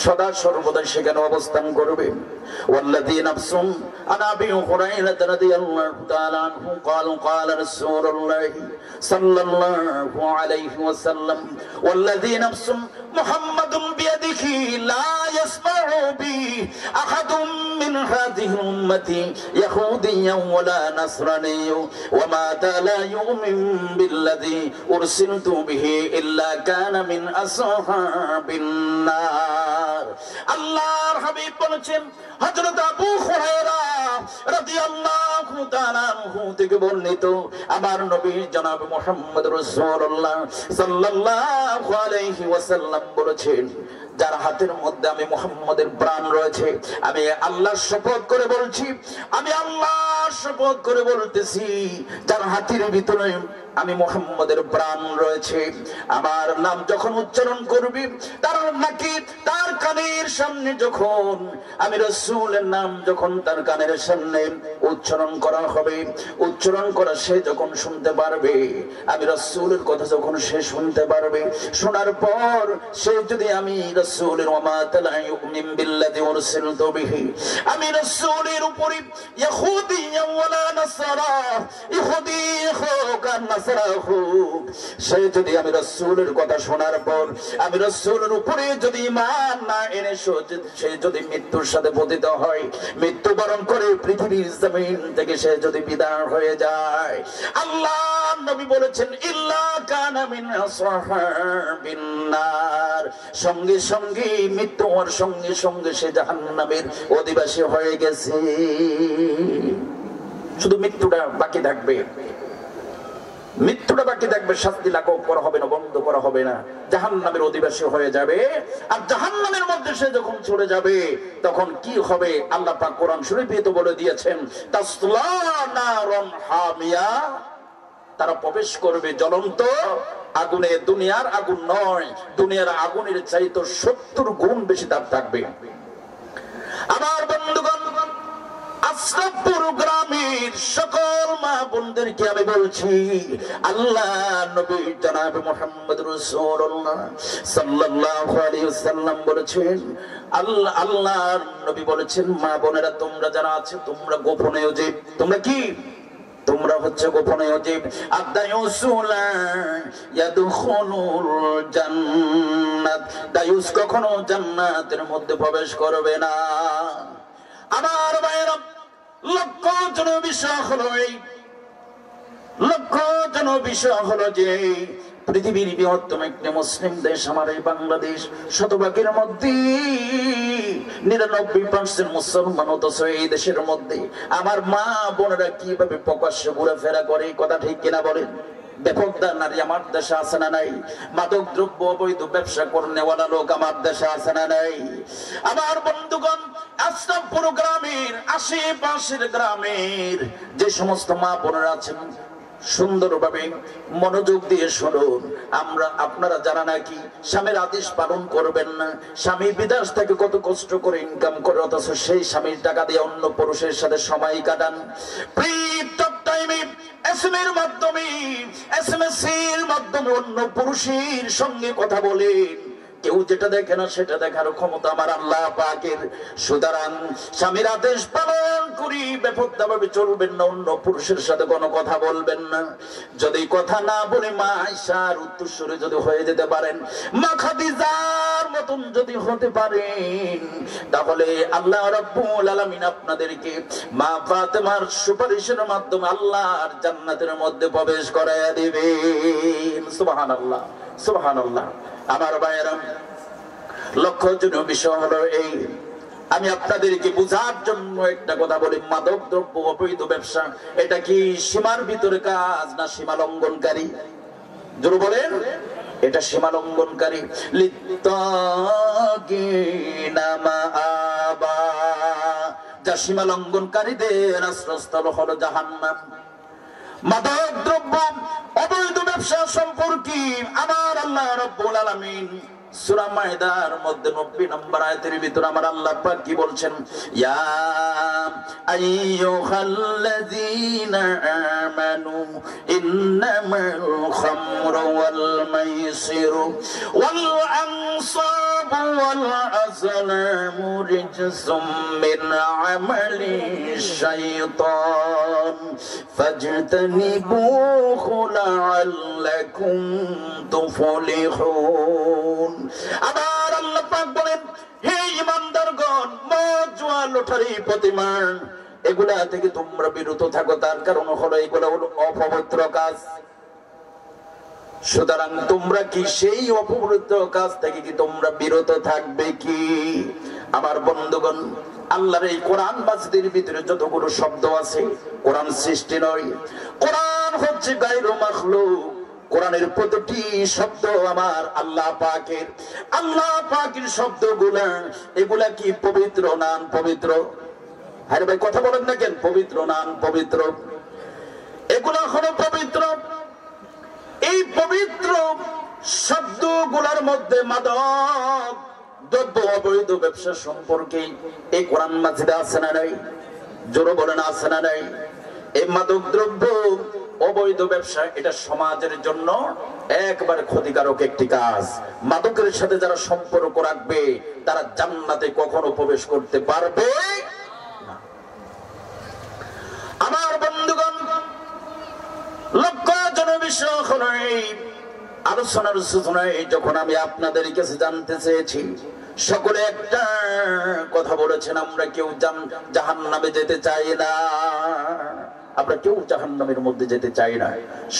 S1: সদা সর্বদা সেখানে অবস্থান করবে। ওয়াল্লাযী নাফসুন আন আবি হুরায়রা রাদিয়াল্লাহু তাআলা আনহু ক্বালা রাসূলুল্লাহ সাল্লাল্লাহু আলাইহি ওয়াসাল্লাম ওয়াল্লাযী নাফসুন মুহাম্মাদুন বিয়াদিহি লা ইয়াসমাউ বি আহাদুম মিন হাযিহি উম্মতি ইয়াহুদিয়্যান ওয়ালা নাসরানিয়্যান ওয়া মা লা ইউমিন বিল্লাযী উরসিলতু বিহি ইল্লা কানা মিন আসহাবিন নার। আল্লাহর হাবিব বলেছেন, হযরত আবু হুরায়রা রাদিয়াল্লাহু তাআলা আনহু থেকে বর্ণিত, আমার নবী জনাব মুহাম্মদ রাসূলুল্লাহ সাল্লাল্লাহু আলাইহি ওয়াসাল্লাম বলেছেন, যার হাতের মধ্যে আমি মুহাম্মদের প্রাণ রয়েছে, আমি আল্লাহর শপথ করে বলছি, আমি আল্লাহর শপথ করে বলতেছি, যার হাতের ভিতরে আমি মুহাম্মদের প্রাণ রয়েছে, আমার নাম যখন উচ্চারণ করবি তার নাকি তার কানের সামনে যখন আমি রাসূলের নাম যখন তার কানের সামনে উচ্চারণ করা হবে। উচ্চারণ করা সে যখন শুনতে পারবে, আমি রাসূলের কথা যখন সে শুনতে পারবে, শোনার পর সে যদি আমি রাসূলের ওয়ামা তালা ইউমিন বিল্লাযী উরসিলতু বিহি, আমি রাসূলের উপরে ইহুদি ওয়ালা নাসারা, ইহুদি হোক আর নাসারা হোক, সে যদি আমি রাসূলের কথা শোনার পর আমি রাসূলের উপরে যদি ঈমান না এনে সে যদি মৃত্যুর সাথে পতিত হয়, মৃত্যুবরণ করে পৃথিবীর জমিন থেকে সে যদি বিদায় হয়ে যায়, আল্লাহ নবী বলেছেন ইল্লা কানা মিন আসহাবিন নার, সঙ্গে সঙ্গে মৃত্যু হওয়ার সঙ্গে সঙ্গে সে জাহান্নামের অধিবাসী হয়ে গেছে। শুধু মৃত্যুটা বাকি থাকবে, মৃত্যুটা বাকি থাকবে, শাস্তি লাঘব করা হবে না, বন্ধ করা হবে না, জাহান্নামের অধিবাসী হয়ে যাবে। আর জাহান্নামের মধ্যে সে যখন চলে যাবে তখন কি হবে? আল্লাহ পাক কোরআন শরীফে তো বলে দিয়েছেন তাসলা নারুন হামিয়া, তারা প্রবেশ করবে জ্বলন্ত আগুনে। দুনিয়ার আগুন নয়, দুনিয়ার আগুনের চাইতে 70 গুণ বেশি তাপ থাকবে। আমার বন্ধুগণ, আশরাফপুর গ্রামের সকল মা বোনদেরকে আমি বলছি, আল্লাহ নবী জনাব মুহাম্মদ রাসূলুল্লাহ সাল্লাল্লাহু আলাইহি ওয়াসাল্লাম বলেছেন, আল্লাহর নবী বলেছেন, মা বোনেরা তোমরা যারা আছে তোমরা গোপনে অজীব, তোমরা কি? তোমরা হচ্ছে গোপনে অজীব। আদায়ুসুলা ইয়াদখুলুল জান্নাত, দায়ুস কখনো জান্নাতের মধ্যে প্রবেশ করবে না। আমার ভাইরা, লক্ষ জন বিষয় হলো এই, লক্ষ জন বিষয় হলো যে পৃথিবীর বৃহত্তম একটি মুসলিম দেশ আমার এই বাংলাদেশ, শতভাগের মধ্যে 99% মুসলমান, অথচ এই দেশের মধ্যে আমার মা বোনেরা কিভাবে প্রকাশ্যে ঘোরাফেরা করে, কথা ঠিক কিনা বলেন? বেপরদা নারী আমার দেশে আছে না নাই? মাদক দ্রব্য অবৈধ ব্যবসা করনেওয়ালা লোক আমার দেশে আছে না নাই? আমার বন্ধুগণ, আশরাফপুর গ্রামের আশেপাশের গ্রামের যে সমস্ত মা বোনেরা আছেন, সুন্দরভাবে মনোযোগ দিয়ে শুনুন। আপনারা যারা নাকি স্বামীর আদেশ পালন করবেন না, স্বামী বিদেশ থেকে কত কষ্ট করে ইনকাম করে, অথচ সেই স্বামীর টাকা দিয়ে অন্য পুরুষের সাথে সময় কাটান, এসএমএর মাধ্যমে, এসএমএসের মাধ্যমে অন্য পুরুষের সঙ্গে কথা বলেন। কেউ যেটা দেখে না সেটা দেখার ক্ষমতা আমার আল্লাহ পাকের। সুতরাং স্বামীর আদেশ পালন করি, বেপরোয়াভাবে চলবেন না, অন্য পুরুষের সাথে কোনো কথা বলবেন না। যদি কথা না বলে মা আয়েশার উত্তরসূরি যদি হয়ে যেতে পারেন, মা খাদিজার মতন যদি হতে পারেন, তাহলে আল্লাহ রাব্বুল আলামিন আপনাদেরকে মা ফাতেমার সুপারিশের মাধ্যমে আল্লাহর জান্নাতের মধ্যে প্রবেশ করায়া দিবেন। সুবহানাল্লাহ, সুবহানাল্লাহ। আমার ভাইয়েরা, লক্ষ্য জন বিষয় হলো এই, আমি আপনাদেরকে বোঝার জন্য একটা কথা বলি, মাদক দ্রব্য অবৈধ ব্যবসা এটা কি সীমার ভিতরে কাজ না সীমা লঙ্ঘনকারী? জোরে বলেন, এটা সীমা লঙ্ঘনকারী। লিত্তাগিনা মাআবা, যা সীমা লঙ্ঘনকারীদের আশ্রয়স্থল হলো জাহান্নাম। মাদক দ্রব্য অবৈধ ব্যবসা সম্পর্কে আমার আল্লাহ রাব্বুল আলামিন সূরা মায়দার মধ্যে 90 নম্বর আয়াতের ভিতর আমার আল্লাহ পাক কি বলছেন? ইয়া আইয়ুহাল্লাযীনা আমানু ইন্নামাল খামরু ওয়াল মাইসিরু ওয়াল আনসাবু ওয়াল আযলামু রিজসুম মিন আমালি শাইতান ফাজতানিবুহু লাআল্লাকুম তুফলিহুন। আবার আল্লাহ পাক বলেন, হে ঈমানদারগণ, মদ, জুয়া, লটারি, প্রতিমা এগুলা থেকে তোমরা বিরত থাকো, তার কারণ হলো এগুলা হলো অপবিত্র কাজ। সুতরাং তোমরা কি সেই অপবিত্র কাজ থেকে কি তোমরা বিরত থাকবে কি? আমার বন্ধুগণ, আল্লাহর এই কোরআন মাজিদের ভিতরে যতগুলো শব্দ আছে, কোরআন সৃষ্টি নয়, কোরআন হচ্ছে গায়রু মাখলুক। কোরআনের প্রতিটি শব্দ আমার আল্লাহ পাকের। আল্লাহ পাকের শব্দগুলা এগুলা কি পবিত্র না পবিত্র? আরে ভাই কথা বলেন না কেন? পবিত্র না পবিত্র? এগুলা হলো পবিত্র। এই পবিত্র শব্দগুলোর মধ্যে মাদক দ্রব্য অবৈধ ব্যবসা সম্পর্কে এই কোরআন মাজিদে আছে না নাই? জোরে বলেন আছে না নাই? এই মাদক দ্রব্য অবৈধ ব্যবসা এটা সমাজের জন্য একবারে ক্ষতিকারক একটি কাজ। মাদকের সাথে যারা সম্পর্ক রাখবে তারা জান্নাতে কখনো প্রবেশ করতে পারবে না। আমার বন্ধুগণ, লক্ষ্য জন বিষয় হলো এই আলোচনার সূচনায় যখন আমি আপনাদের কাছে জানতে চেয়েছি, সকলে একটা কথা বলেছেন, আমরা কেউ জাহান্নামে যেতে চাই না। আমরা কেউ জাহান্নামের মধ্যে যেতে চাই না।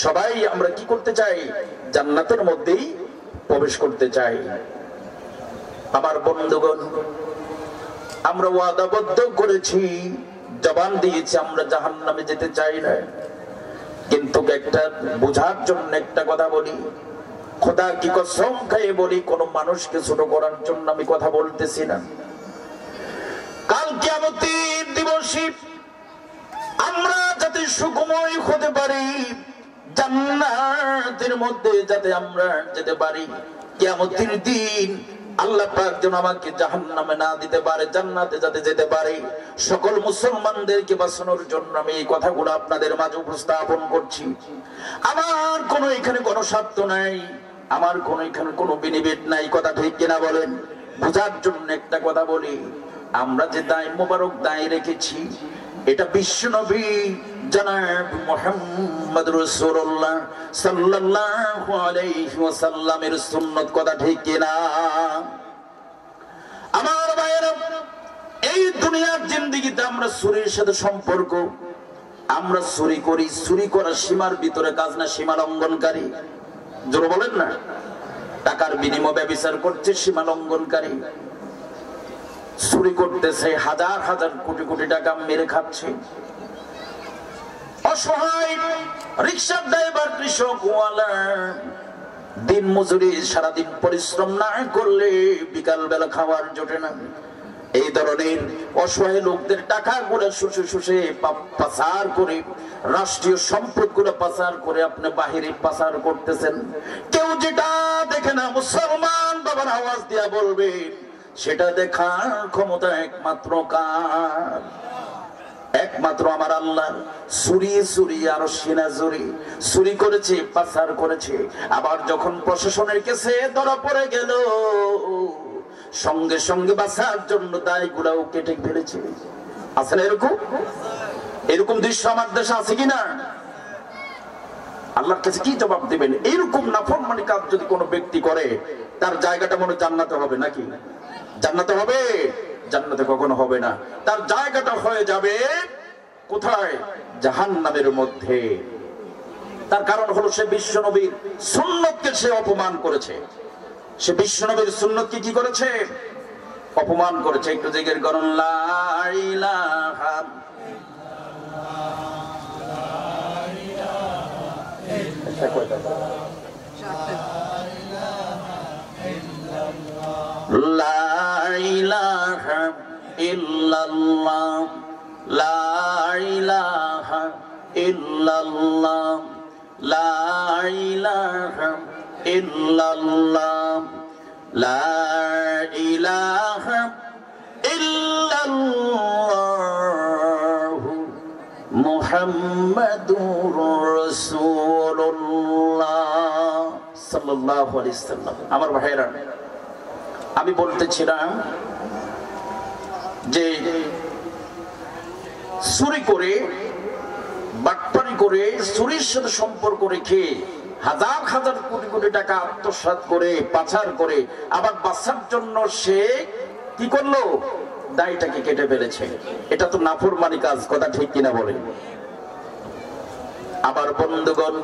S1: সবাই আমরা কি করতে চাই? জান্নাতের মধ্যেই প্রবেশ করতে চাই। আমার বন্ধুগণ, আমরা ওয়াদাবদ্ধ করেছি, জবান দিয়েছি আমরা জাহান্নামে যেতে চাই না। কিন্তু একটা বোঝার জন্য একটা কথা বলি, খোদা কি কসম খেয়ে বলি, কোন মানুষকে ছোট করার জন্য আমি কথা বলতেছি না। কাল কিয়ামতের দিবসে আমরা যাতে সুখময় হতে পারি, জান্নাতের মধ্যে যাতে আমরা যেতে পারি, কিয়ামতের দিন আল্লাহ পাক যেন আমাকে জাহান্নামে না দিতে পারে, জান্নাতে যাতে যেতে পারে, সকল মুসলমানদেরকে বাঁচানোর জন্য আমি এই কথাগুলো আপনাদের মাঝে উপস্থাপন করছি। আমার কোনো এখানে কোনো স্বার্থ নাই, আমার কোনো এখানে কোনো বিনিবেদ নাই। কথা ঠিক কিনা বলেন? বোঝার জন্য একটা কথা বলি, আমরা যে দায় মোবারক দায় রেখেছি, এটা বিশ্বনবী জনাব মুহাম্মদ রাসূলুল্লাহ সাল্লাল্লাহু আলাইহি ওয়াসাল্লামের সুন্নাত। কথা ঠিক কিনা? আমার ভাইয়েরা, এই দুনিয়ার জিন্দেগিতে আমরা চুরির সাথে সম্পর্ক, আমরা চুরি করি, চুরি করার সীমার ভিতরে কাজ না, সীমা লঙ্ঘনকারী। জোরে বলেন না? টাকার বিনিময়ে ব্যভিচার করছে, সীমা লঙ্ঘনকারী। চুরি করতেছে, হাজার হাজার কোটি কোটি টাকা মেরে খাচ্ছে। অসহায় রিকশার ড্রাইভার, কৃষক ওয়ালা দিন মজুরি, সারাদিন পরিশ্রম না করলে বিকাল বেলা খাওয়ার জোটে না। এই ধরনের অসহায় লোকদের টাকা গুলো শুষে শুষে পাচার করে, রাষ্ট্রীয় সম্পদ গুলো পাচার করে আপনি বাহিরে পাচার করতেছেন। কেউ যেটা দেখে না, মুসলমান বাবার আওয়াজ দিয়া বলবে, সেটা দেখার ক্ষমতা একমাত্র কার? একমাত্র আমার আল্লাহ। চুরি চুরি আর সিনা চুরি, চুরি করেছে, পাচার করেছে, আবার যখন প্রশাসনের কাছে ধরা পড়ে গেল, সঙ্গে সঙ্গে বাঁচার জন্য দায়গুলাও কেটে ফেলেছে। আসলে এরকম এরকম দৃশ্য আমার দেশে আছে কিনা? আল্লাহর কাছে কি জবাব দিবেন? এরকম নাফরমানি কাজ যদি কোনো ব্যক্তি করে, তার জায়গাটা মনে জান্নাতে হবে নাকি? জান্নাতে হবে? জান্নাতে কখনো হবে না। তার জায়গাটা হয়ে যাবে কোথায়? জাহান্নামের মধ্যে। তার কারণ হলো সে বিশ্বনবীর সুন্নতকে সে অপমান করেছে। সে বিশ্বনবীর সুন্নতকে কি করেছে? অপমান করেছে। একটু জিকির করুন, লা ইলাহা লা ইলাহা ইল্লাল্লাহ, লা ইলাহা ইল্লাল্লাহ, লা ইলাহা ইল্লাল্লাহ, লা ইলাহা ইল্লাল্লাহ, মুহাম্মাদুর রাসূলুল্লাহ সাল্লাল্লাহু আলাইহি ওয়াসাল্লাম। আমার ভাইরা, আমি বলতেছিলাম যে চুরি করে, বাটপারি করে, চুরির সাথে সম্পর্ক রেখে হাজার হাজার কোটি কোটি টাকা আত্মসাৎ করে, পাচার করে, আবার বাঁচার জন্য সে কি করলো? দায়টাকে কেটে ফেলেছে। এটা তো নাফরমানি কাজ। কথা ঠিক কিনা বলেন? আবার বন্ধুগণ,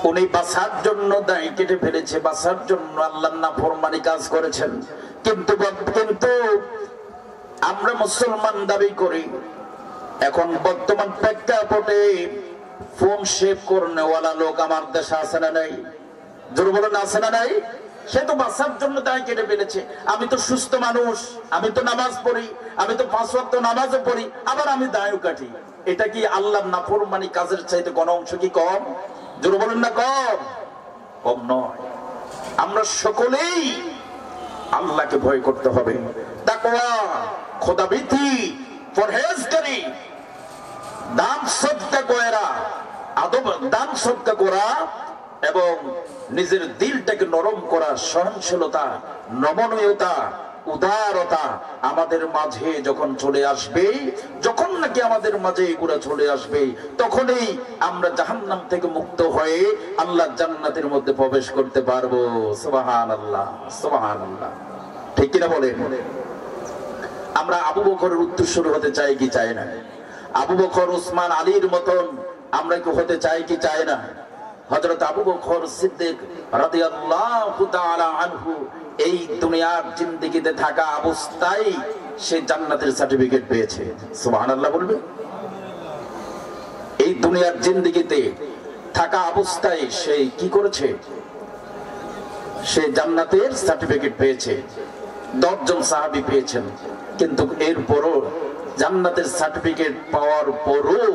S1: উনি বাঁচার জন্য দায় কেটে ফেলেছে, বাঁচার জন্য আল্লাহর নাফরমানি কাজ করেছেন। কিন্তু আমরা মুসলমান দাবি করি, এখন বর্তমান প্রেক্ষাপটে ফোন সেভ করনেওয়ালা লোক আমার দেশে আছে না নাই? জোর বলেন, আছে না নাই? সে তো বাঁচার জন্য দায় কেটে ফেলেছে। আমি তো সুস্থ মানুষ, আমি তো নামাজ পড়ি, আমি তো 5 ওয়াক্ত নামাজও পড়ি, আবার আমি দায়ও কাটি। এটা কি আল্লাহর নাফরমানি কাজের চাইতে কোন অংশ কি কম? জোর বলেন না, কম? কম নয়। আমরা সকলেই আল্লাহকে ভয় করতে হবে। তাকওয়া, খোদাভীতি, পরহেজকারী, দান সদকা করা, আদব দান সদকা করা এবং নিজের দিলটাকে নরম করা, সহনশীলতা, নমনীয়তা, উদারতা আমাদের মাঝে যখন চলে আসবে, যখন নাকি আমাদের মাঝে এগুলো চলে আসবে, তখনই আমরা জাহান্নাম থেকে মুক্ত হয়ে আল্লাহর জান্নাতের মধ্যে প্রবেশ করতে পারবো। সুবহানাল্লাহ, সুবহানাল্লাহ। ঠিক কিনা বলেন? আমরা আবু বকরের উত্তরসূরি হতে চাই কি চাই না? আবু বকর, উসমান, আলীর মতন আমরা কি হতে চাই কি চাই না? হযরত আবু বকর সিদ্দিক রাদিয়াল্লাহু তাআলা আনহু এই দুনিয়ার জিন্দেগিতে থাকা অবস্থায় সে জান্নাতের সার্টিফিকেট পেয়েছে। সুবহানাল্লাহ বলবে? এই দুনিয়ার জিন্দেগিতে থাকা অবস্থায় সে কি করেছে? সে জান্নাতের সার্টিফিকেট পেয়েছে। 10 জন সাহাবী পেয়েছেন, কিন্তু এরপরও জান্নাতের সার্টিফিকেট পাওয়ার পরও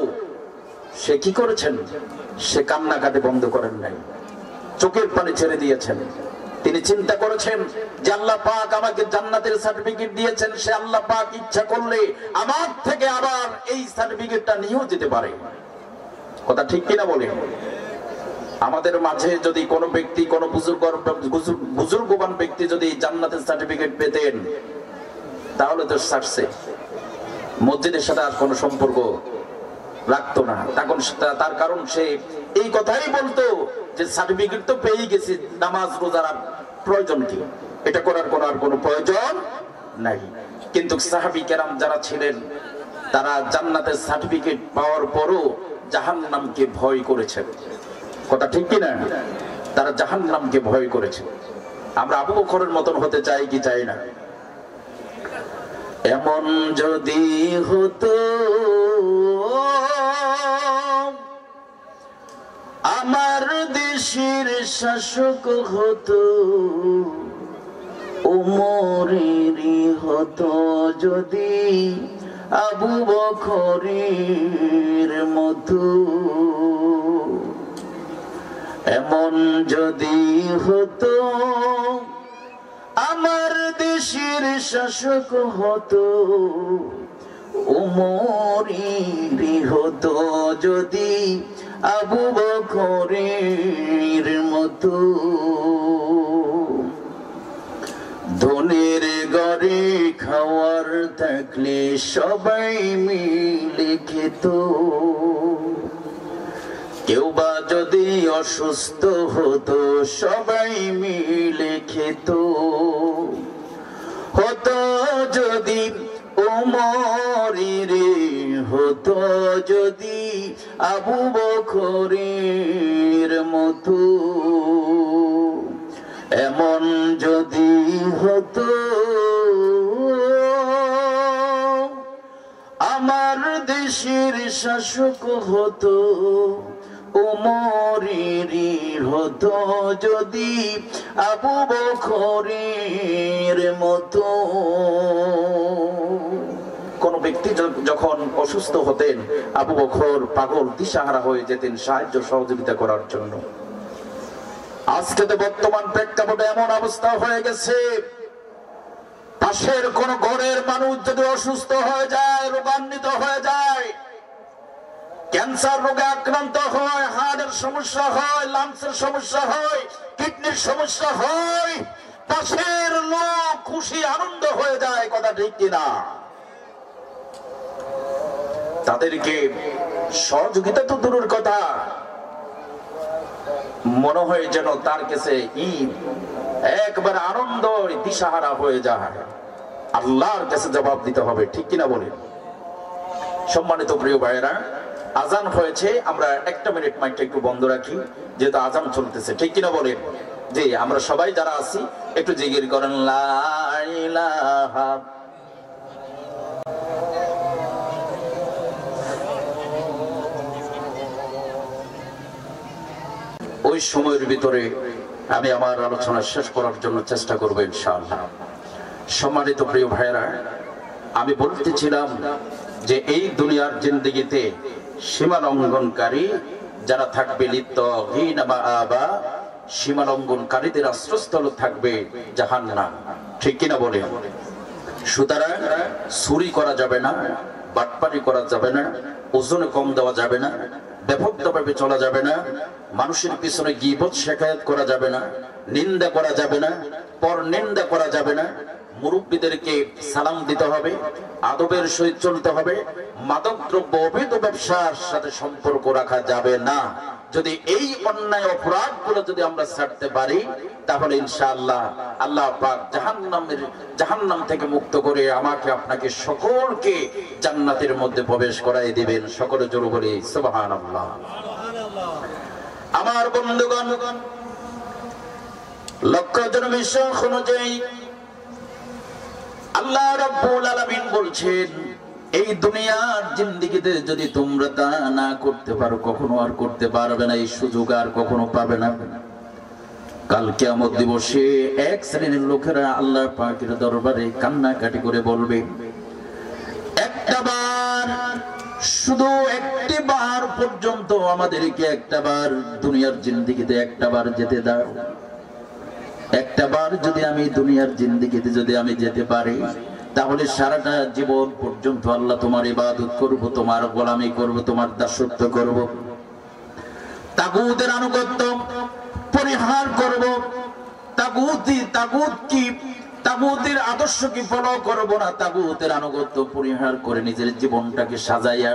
S1: সে কি করেছেন? সে কান্নাকাটি বন্ধ করেন নাই, চোখের পানি ছেড়ে দিয়েছেন। তিনি চিন্তা করেছেন যে আল্লাহ পাক আমাকে জান্নাতের সার্টিফিকেট দিয়েছেন, সে আল্লাহ পাক ইচ্ছা করলে আমার থেকে আবার এই সার্টিফিকেটটা নিয়েও যেতে পারে। কথা ঠিক কিনা বলে? আমাদের মাঝে যদি কোনো ব্যক্তি, কোনো বুজুর্গবান ব্যক্তি যদি জান্নাতের সার্টিফিকেট পেতেন, তাহলে তো সারছে, মসজিদের সাথে আর কোনো সম্পর্ক রাখতো না। তখন তার কারণ সে এই কথাই বলতো যে সার্টিফিকেট তো পেয়ে গেছি, নামাজ রোজার প্রয়োজন কি? এটা করার কোনো প্রয়োজন নাই। কিন্তু সাহাবী কেরাম যারা ছিলেন, তারা জান্নাতের সার্টিফিকেট পাওয়ার পরও জাহান্নামকে ভয় করেছেন। কথা ঠিক কিনা? তারা জাহান্নামকে ভয় করেছে। আমরা আবু বকরের মতন হতে চাই কি চাই না? এমন যদি হতো আমার দেশের শাসক হতো, ওমরেরই হতো যদি আবু বকরের মতো। এমন যদি হতো আমার দেশের শাসক হতো, ওমরেরই হতো যদি আবু বকরের মতো। ধনের ঘরে খাওয়ার থাকলে সবাই মিলে খেত, কেউ বা যদি অসুস্থ হতো সবাই মিলে খেত। হতো যদি ওমরের, হতো যদি আবু বকরের মতো। এমন যদি হতো আমার দেশের শাসক হতো, ওমরেরই হতো যদি আবু বকরের মতো। কোন ব্যক্তি যখন অসুস্থ হতেন, আবু বকর পাগল দিশাহারা হয়ে যেতেন সাহায্য সহযোগিতা করার জন্য। আজকে তো বর্তমান প্রেক্ষাপটে এমন অবস্থা হয়ে গেছে, পাশের কোন ঘরের মানুষ যদি অসুস্থ হয়ে যায়, রোগান্বিত হয়ে যায়, ক্যান্সার রোগে আক্রান্ত হয়, হার্টের সমস্যা হয়, লাংসের সমস্যা হয়, কিডনির সমস্যা হয়, পাশের লোক খুশি আনন্দ হয়ে যায়। কথা ঠিক কিনা? তাদেরকে সহযোগিতা তো দূরের কথা, মনে হয় যেন তার কাছে ঈদ, একবার আনন্দ, দিশাহারা হয়ে যায়। আল্লাহর কাছে জবাব দিতে হবে। ঠিক কিনা বলেন? সম্মানিত প্রিয় ভাইয়েরা, আজান হয়েছে, আমরা একটা মিনিট মাইকটা একটু বন্ধ রাখি, যেহেতু আজান চলতেছে। ঠিক কিনা বলেন? যে আমরা সবাই যারা আছি একটু জিকির করেন, লা ইলাহা। ওই সময়ের ভিতরে আমি আমার আলোচনা শেষ করার জন্য চেষ্টা করব ইনশাআল্লাহ। সম্মানিত প্রিয় ভাইয়েরা, আমি বলতেছিলাম যে এই দুনিয়ার জিন্দেগিতে সীমা লঙ্ঘনকারী যারা থাকবে, সীমা লঙ্ঘনকারীদের আশ্রয়স্থল থাকবে জাহান্নাম। ঠিক কিনা বলে? সুতরাং চুরি করা যাবে না, বাটপারি করা যাবে না, ওজনে কম দেওয়া যাবে না, বেফাদ্দভাবে চলা যাবে না, মানুষের পিছনে গীবত শেখায়াত করা যাবে না, নিন্দা করা যাবে না, পর নিন্দা করা যাবে না, মুরব্বীদেরকে সালাম দিতে হবে, আদবের সহিত চলতে হবে, মাদকদ্রব্য অবৈধ ব্যবসার সাথে সম্পর্ক রাখা যাবে না। যদি এই অন্যায় অপরাধগুলো যদি আমরা ছাড়তে পারি তাহলে ইনশাআল্লাহ আল্লাহ পাক জাহান্নাম থেকে মুক্ত করে আমাকে আপনাকে সকলকে জান্নাতের মধ্যে প্রবেশ করাই দিবেন। সকলে জোরে বলি সুবহানাল্লাহ। আমার বন্ধুগণ, লক্ষ্য জনবিশ্বাস অনুযায়ী আল্লাহ রাব্বুল আলামিন বলছেন, এই দুনিয়ার জিন্দেগিতে যদি তোমরা তা না করতে পারো কখনো আর করতে পারবে না, এই সুযোগ আর কখনো পাবে না। কাল কিয়ামত দিবসে এক শ্রেণীর লোকেরা আল্লাহ পাকের দরবারে কান্নাকাটি করে বলবে, একটাবার, শুধু একটিবার পর্যন্ত আমাদেরকে একটাবার দুনিয়ার জিন্দেগিতে একটাবার যেতে দাও। একটাবার যদি আমি দুনিয়ার জিন্দেগিতে যদি আমি যেতে পারি তাহলে সারাটা জীবন পর্যন্ত আল্লাহ তোমার ইবাদত করব, তোমার গোলামি করব, তোমার দাসত্ব করব, তাগুতের আনুগত্য পরিহার করব, তাগুতের আদর্শ কি ফলো করব না, তাগুতের আনুগত্য পরিহার করে নিজের জীবনটাকে সাজাইয়া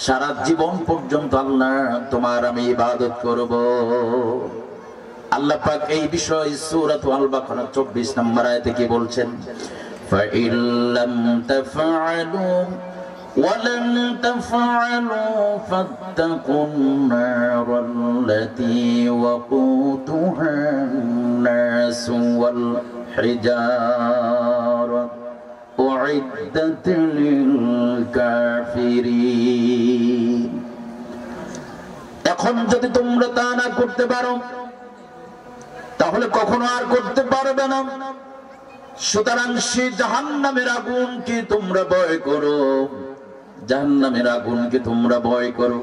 S1: সারা জীবন পর্যন্ত আল্লাহ তোমার আমি ইবাদত করব। আল্লাহ পাক এই বিষয়ে সূরা আল বাকারা 24 নম্বর আয়াতে কি বলছেন, فَإِن لَّمْ تَفْعَلُوا وَلَن تَفْعَلُوا فَاتَّقُوا النَّارَ الَّتِي وَقُودُهَا النَّاسُ وَالْحِجَارَةُ أُعِدَّتْ لِلْكَافِرِينَ। এখন যদি তোমরা তা না করতে পারো তাহলে কখনো আর করতে পারবে না। সুতরাং সে জাহান্নামের আগুনকে তোমরা ভয় করো, জাহান্নামের আগুনকে তোমরা ভয় করো।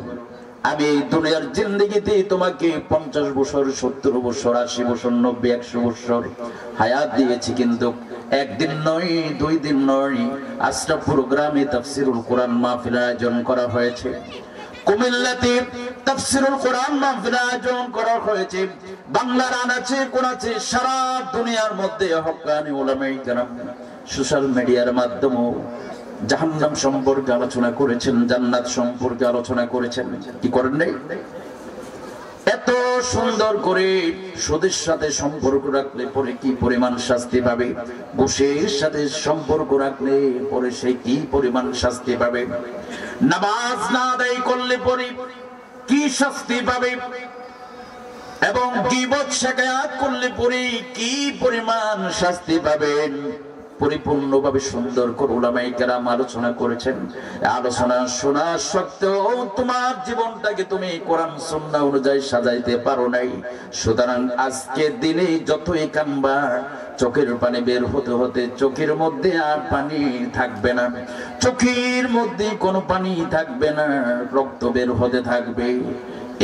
S1: আমি এই দুনিয়ার জিন্দেগিতে তোমাকে 50 বছর, 70 বছর, 80 বছর, 90, 100 বছর হায়াত দিয়েছি, কিন্তু একদিন নয়, 2 দিন নয়, আশরাফ প্রোগ্রামে তাফসীরুল কোরআন মাহফিল আয়োজন করা হয়েছে। কুমিল্লাতে তাফসীরুল কোরআন মাহফিল আয়োজন করা হয়েছে। বাংলার আনাচে কোনাচে সারা দুনিয়ার মধ্যে হক্কানি উলামায়ে কেরাম সোশ্যাল মিডিয়ার মাধ্যমে জাহান্নাম সম্পর্কে আলোচনা করেছেন, জান্নাত সম্পর্কে আলোচনা করেছেন। কি করেন নাই? এত সুন্দর করে সুদের সাথে সম্পর্ক রাখলে পরে কি পরিমাণ শাস্তি পাবে, ঘুষের সাথে সম্পর্ক রাখলে পরে সে কি পরিমাণ শাস্তি পাবে, নামাজ না আদায় করলে পরে কি শাস্তি পাবে, এবং গীবত শিকায়াত করলে পরে কি পরিমাণ শাস্তি পাবেন, পরিপূর্ণভাবে সুন্দর করে উলামায়ে কেরাম আলোচনা করেছেন। আলোচনা শোনা সত্ত্বেও তোমার জীবনটাকে তুমি কোরআন সুন্নাহ অনুযায়ী সাজাইতে পারো নাই। সুতরাং আজকে দিনে যতই কানবা, চোখের পানি বের হতে হতে চোখের মধ্যে আর পানি থাকবে না, চোখের মধ্যে কোনো পানি থাকবে না, রক্ত বের হতে থাকবে।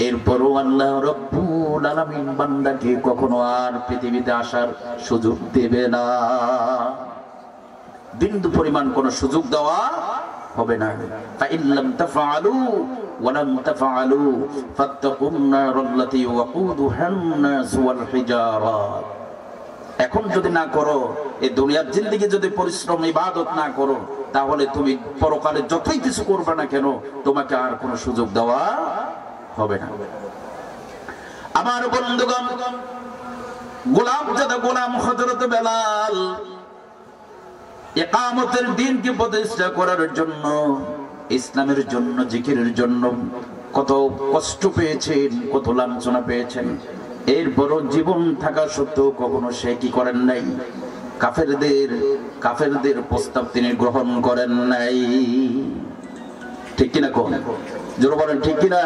S1: এরপরও আল্লাহ রাব্বুল আলামিন বান্দাকে কখনো আর পৃথিবীতে আসার সুযোগ দেবে না, বিন্দু পরিমাণ কোন সুযোগ দেওয়া হবে না। ফাইল্লাম তাফআলু ওয়ালাম তাফআলু ফাত্তাকুন নারাল্লাতী ওয়াকুদুহান নাস ওয়াল হিজারা। এখন যদি না করো, এই দুনিয়ার জিন্দেগি যদি পরিশ্রম ইবাদত না করো, তাহলে তুমি পরকালে যতই কিছু করবে না কেন তোমাকে আর কোনো সুযোগ দেওয়া হবে না। আমার বন্ধুগণ, গোলাম হযরত বেলাল ইকামতের দ্বীনকে প্রতিষ্ঠা করার জন্য, ইসলামের জন্য, জিকিরের জন্য কত কষ্ট পেয়েছেন, কত লাঞ্ছনা পেয়েছেন। এরপরও জীবন থাকা সত্ত্বেও কখনো সে কি করেন নাই, কাফেরদের প্রস্তাব তিনি গ্রহণ করেন নাই। ঠিক কিনা? কোন জোরে বলেন ঠিক কিনা?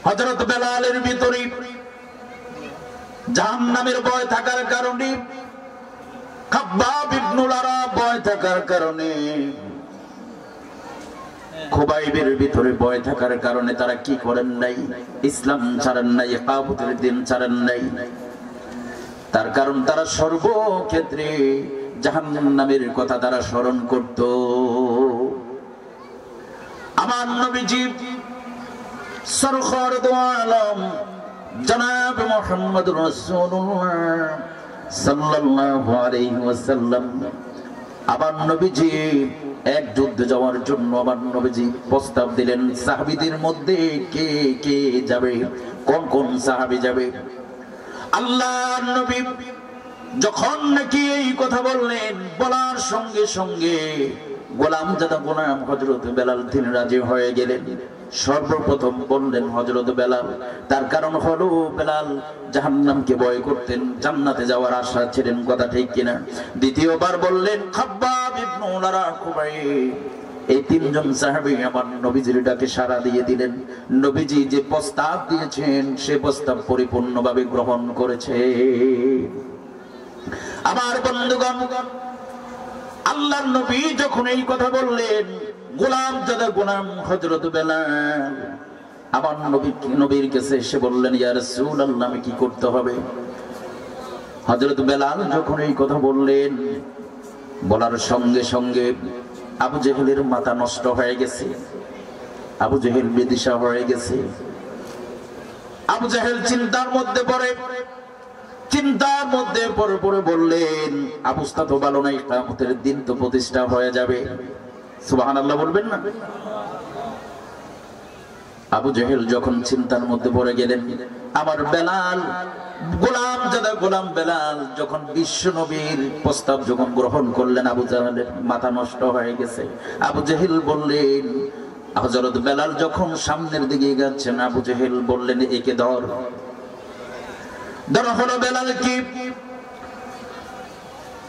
S1: হযরত বেলালের ভিতরে জাহান্নামের ভয় থাকার কারণে, খাব্বাব ইবনুল আরাব ভয় থাকার কারণে, খুবাইবের ভিতরে ভয় থাকার কারণে তারা কি করেন নাই, ইসলাম ছাড়েন নাই, ইকামতের দ্বীন ছাড়েন নাই। তার কারণ তারা সর্বক্ষেত্রে জাহান্নামের কথা তারা স্মরণ করত। আমার নবীজি সরকার দো আলম জনাব মুহাম্মদুর রাসূলুল্লাহ সাল্লাল্লাহু আলাইহি ওয়াসাল্লাম আবার নবীজি এক যুদ্ধে যাওয়ার জন্য আবার নবীজি প্রস্তাব দিলেন, সাহাবীদের মধ্যে কে কে যাবে, কোন কোন সাহাবী যাবে। আল্লাহর নবী যখন নাকি এই কথা বললেন, বলার সঙ্গে সঙ্গে গোলাম জাদা গোলাম হযরত বেলাল তিনি রাজি হয়ে গেলেন। সর্বপ্রথম বললেন হযরত বেলাল, তার কারণ হলো বেলাল জাহান্নামকে ভয় করতেন, জান্নাতে যাওয়ার আশা ছিলেন, কথা ঠিক কিনা। দ্বিতীয়বার বললেন খাব্বাব ইবনে উলারা খুবাইব। এই তিনজন সাহাবী আমার নবীজির ডাকে সাড়া দিয়ে দিলেন। নবীজি যে প্রস্তাব দিয়েছেন সে প্রস্তাব পরিপূর্ণভাবে গ্রহণ করেছে। আমার বন্ধুগণ, আল্লাহর নবী যখন এই কথা বললেন, গোলাম জাদা গোলাম হযরত বেলাল আমার নবীর কাছে এসে বললেন, ইয়া রাসূলুল্লাহ আমি কি করতে হবে। হযরত বেলাল যখন এই কথা বললেন, বলার সঙ্গে সঙ্গে আবু জেহেলের মাথা নষ্ট হয়ে গেছে, আবু জেহেল বিদিশা হয়ে গেছে। আবু জেহেল চিন্তার মধ্যে পড়ে পড়ে বললেন, অবস্থা তো ভালো নাই, কিয়ামতের দিন তো প্রতিষ্ঠা হয়ে যাবে। সুবহানাল্লাহ বলবেন না? আবু জেহেল যখন চিন্তার মধ্যে পড়ে গেলেন, আমার বেলাল গোলাম জাদা গোলাম বেলাল যখন বিশ্ব নবীর প্রস্তাব যখন গ্রহণ করলেন, আবু জেহেলের মাথা নষ্ট হয়ে গেছে। আবু জেহেল বললেন, হযরত বেলাল যখন সামনের দিকে যাচ্ছেন, আবু জেহেল বললেন, একে ধরা হলো বেলাল কি,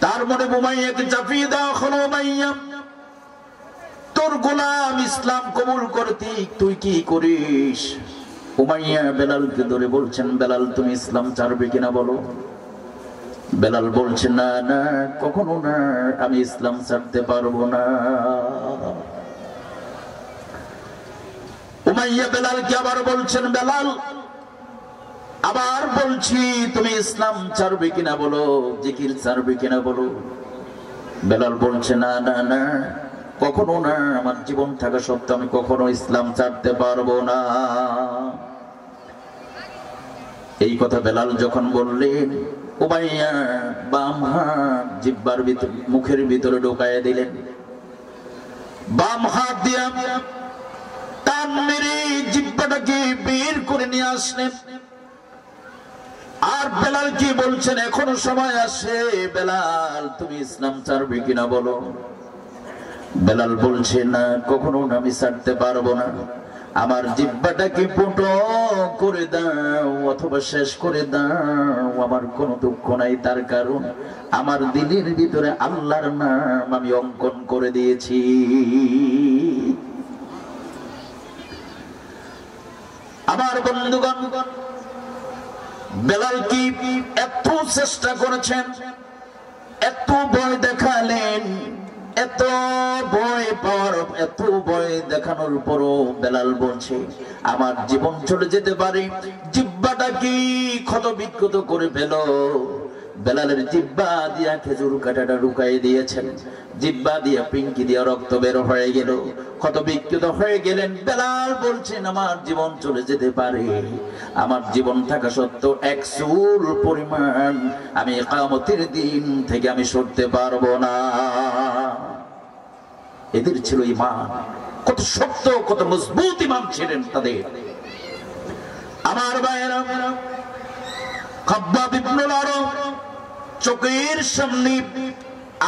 S1: তার মনে উমাইয়াকে চাপিয়ে দেওয়া হলো। উমাইয়া তোর গোলাম ইসলাম কবুল করতি, তুই কি করিস? উমাইয়া বেলালকে ধরে বলছেন, বেলাল তুমি ইসলাম ছাড়বে কিনা বলো। বেলাল বলছেন, না না কখনো না, আমি ইসলাম ছাড়তে পারবো না। উমাইয়া বেলালকে আবার বলছেন, বেলাল আবার বলছি তুমি ইসলাম ছাড়বে কিনা বলো, জিকির ছাড়বে কিনা বলো। বেলাল বলছে, না না না কখনো না, আমার জীবন থাকা সত্ত্বেও আমি কখনো ইসলাম ছাড়তে পারবো না। এই কথা বেলাল যখন বললেন, উমাইয়া বাম হাত জিহ্বার ভিতর মুখের ভিতরে ঢোকায় দিলেন, বাম হাত দিয়ে টান মেরে জিহ্বাটাকে বের করে নিয়ে আসলেন। আর বেলাল কি বলছেন, এখনো সময় আছে, বেলাল তুমি ইসলাম ছাড়বে কিনা বলো। বেলাল বলছে, না কখনো আমি ছাড়তে পারবো না, আমার জিহ্বাটাকে ফুটো করে দাও অথবা শেষ করে দাও, আমার কোনো দুঃখ নাই, তার কারণ আমার দিলের ভিতরে আল্লাহর নাম আমি অঙ্কন করে দিয়েছি। আমার বন্ধুগণ, বেলাল কি এত চেষ্টা করেছেন, এত ভয় দেখালেন, এত ভয় দেখানোর পরও বেলাল বলছে, আমার জীবন চলে যেতে পারে, জিহ্বাটা কি ক্ষত বিক্ষত করে ফেলো। বেলালের জিহ্বা দিয়া খেজুর কাঁটাটা ঢুকাই দিয়েছেন, জিহ্বা দিয়া পিঙ্কি দিয়া রক্ত বের হয়ে গেল, ক্ষত বিক্ষত হয়ে গেলেন। বেলাল বলছেন, আমার জীবন চলে যেতে পারে, আমার জীবন থাকা সত্ত্বেও এক চুল পরিমাণ আমি কিয়ামতের দিন থেকে আমি সরতে পারবো না। এদের ছিল ঈমান, কত শক্ত কত মজবুত ঈমান ছিলেন তাদের। আমার ভাইয়েরা, খাব্বাব ইবনে উলারা চোখের সামনে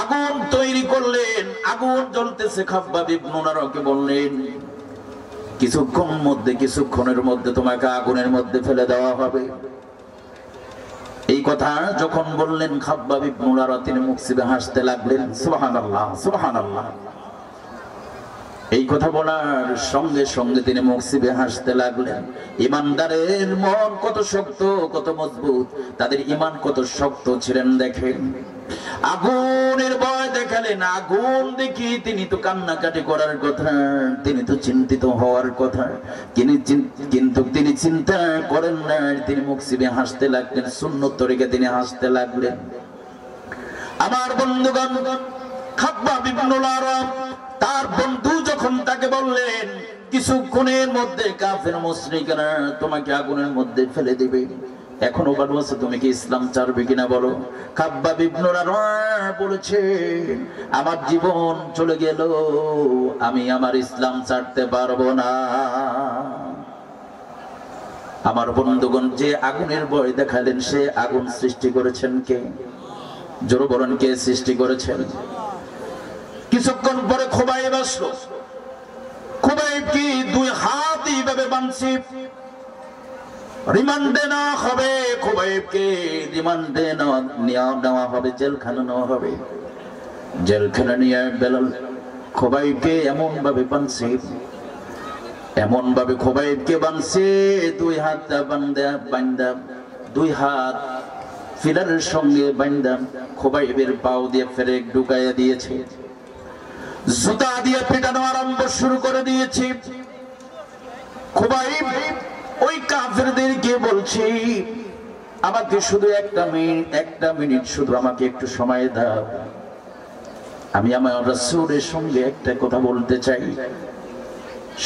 S1: আগুন তৈরি করলেন, আগুন জ্বলতেছে। খাব্বাব ইবনে উলারাকে বললেন, কিছুক্ষণের মধ্যে তোমাকে আগুনের মধ্যে ফেলে দেওয়া হবে। এই কথা যখন বললেন খাব্বাব ইবনে উলারা তিনি মুখ চিপে হাসতে লাগলেন। সুবহানাল্লাহ সুবহানাল্লাহ। এই কথা বলার সঙ্গে সঙ্গে তিনি মুখ চিপে হাসতে লাগলেন। ইমানদারের মন কত শক্ত কত মজবুত, তাদের ঈমান কত শক্ত ছিলেন দেখেন। আগুনের ভয় দেখালেন, আগুন দেখি তিনি তো কান্নাকাটি করার কথা, তিনি তো চিন্তিত হওয়ার কথা, কিন্তু তিনি চিন্তা করেন না, তিনি মুখ চিপে হাসতে লাগলেন, সুন্নত তরিকে তিনি হাসতে লাগলেন। আমার বন্ধুগণ, খাব্বাব ইবনুল আরাব তার বন্ধু যখন তাকে বললেন কিছুক্ষণের মধ্যে কাফের মুশরিকরা তোমাকে আগুনের মধ্যে ফেলে দিবে, এখনো ভালো আছে, তুমি কি ইসলাম ছাড়বে কিনা বলো। খাব্বাব ইবনুল আরাব বলেছে আমার জীবন চলে গেল, আমি আমার ইসলাম ছাড়তে পারবো না। আমার বন্ধুগণ, যে আগুনের ভয় দেখালেন সে আগুন সৃষ্টি করেছেন কে? জোরে বলেন, কে সৃষ্টি করেছেন? কিছুক্ষণ পরে খুবাইব আসলো। খুবাইব কি দুই হাত এইভাবে বাঁধছে, রিমান্ডে নেওয়া হবে, খুবাইবকে রিমান্ডে নেওয়া হবে, জেলখানা নেওয়া হবে। জেলখানা নিয়ে বেলাল খুবাইবকে এমন ভাবে বাঁধছে, এমন ভাবে খুবাইবকে বাঁধছে, দুই হাত বান্ধা, দুই হাত ফিলারের সঙ্গে বান্ধা খুবাইবের পাও দিয়ে ফেরেক ঢুকাইয়া দিয়েছে, জুতা দিয়ে পিটানো আরম্ভ শুরু করে দিয়েছে। খুবাইব ওই কাফেরদেরকে বলছে আমাকে শুধু একটা মিনিট শুধু আমাকে একটু সময় দাও, আমি আমার রাসূলের সঙ্গে একটা কথা বলতে চাই,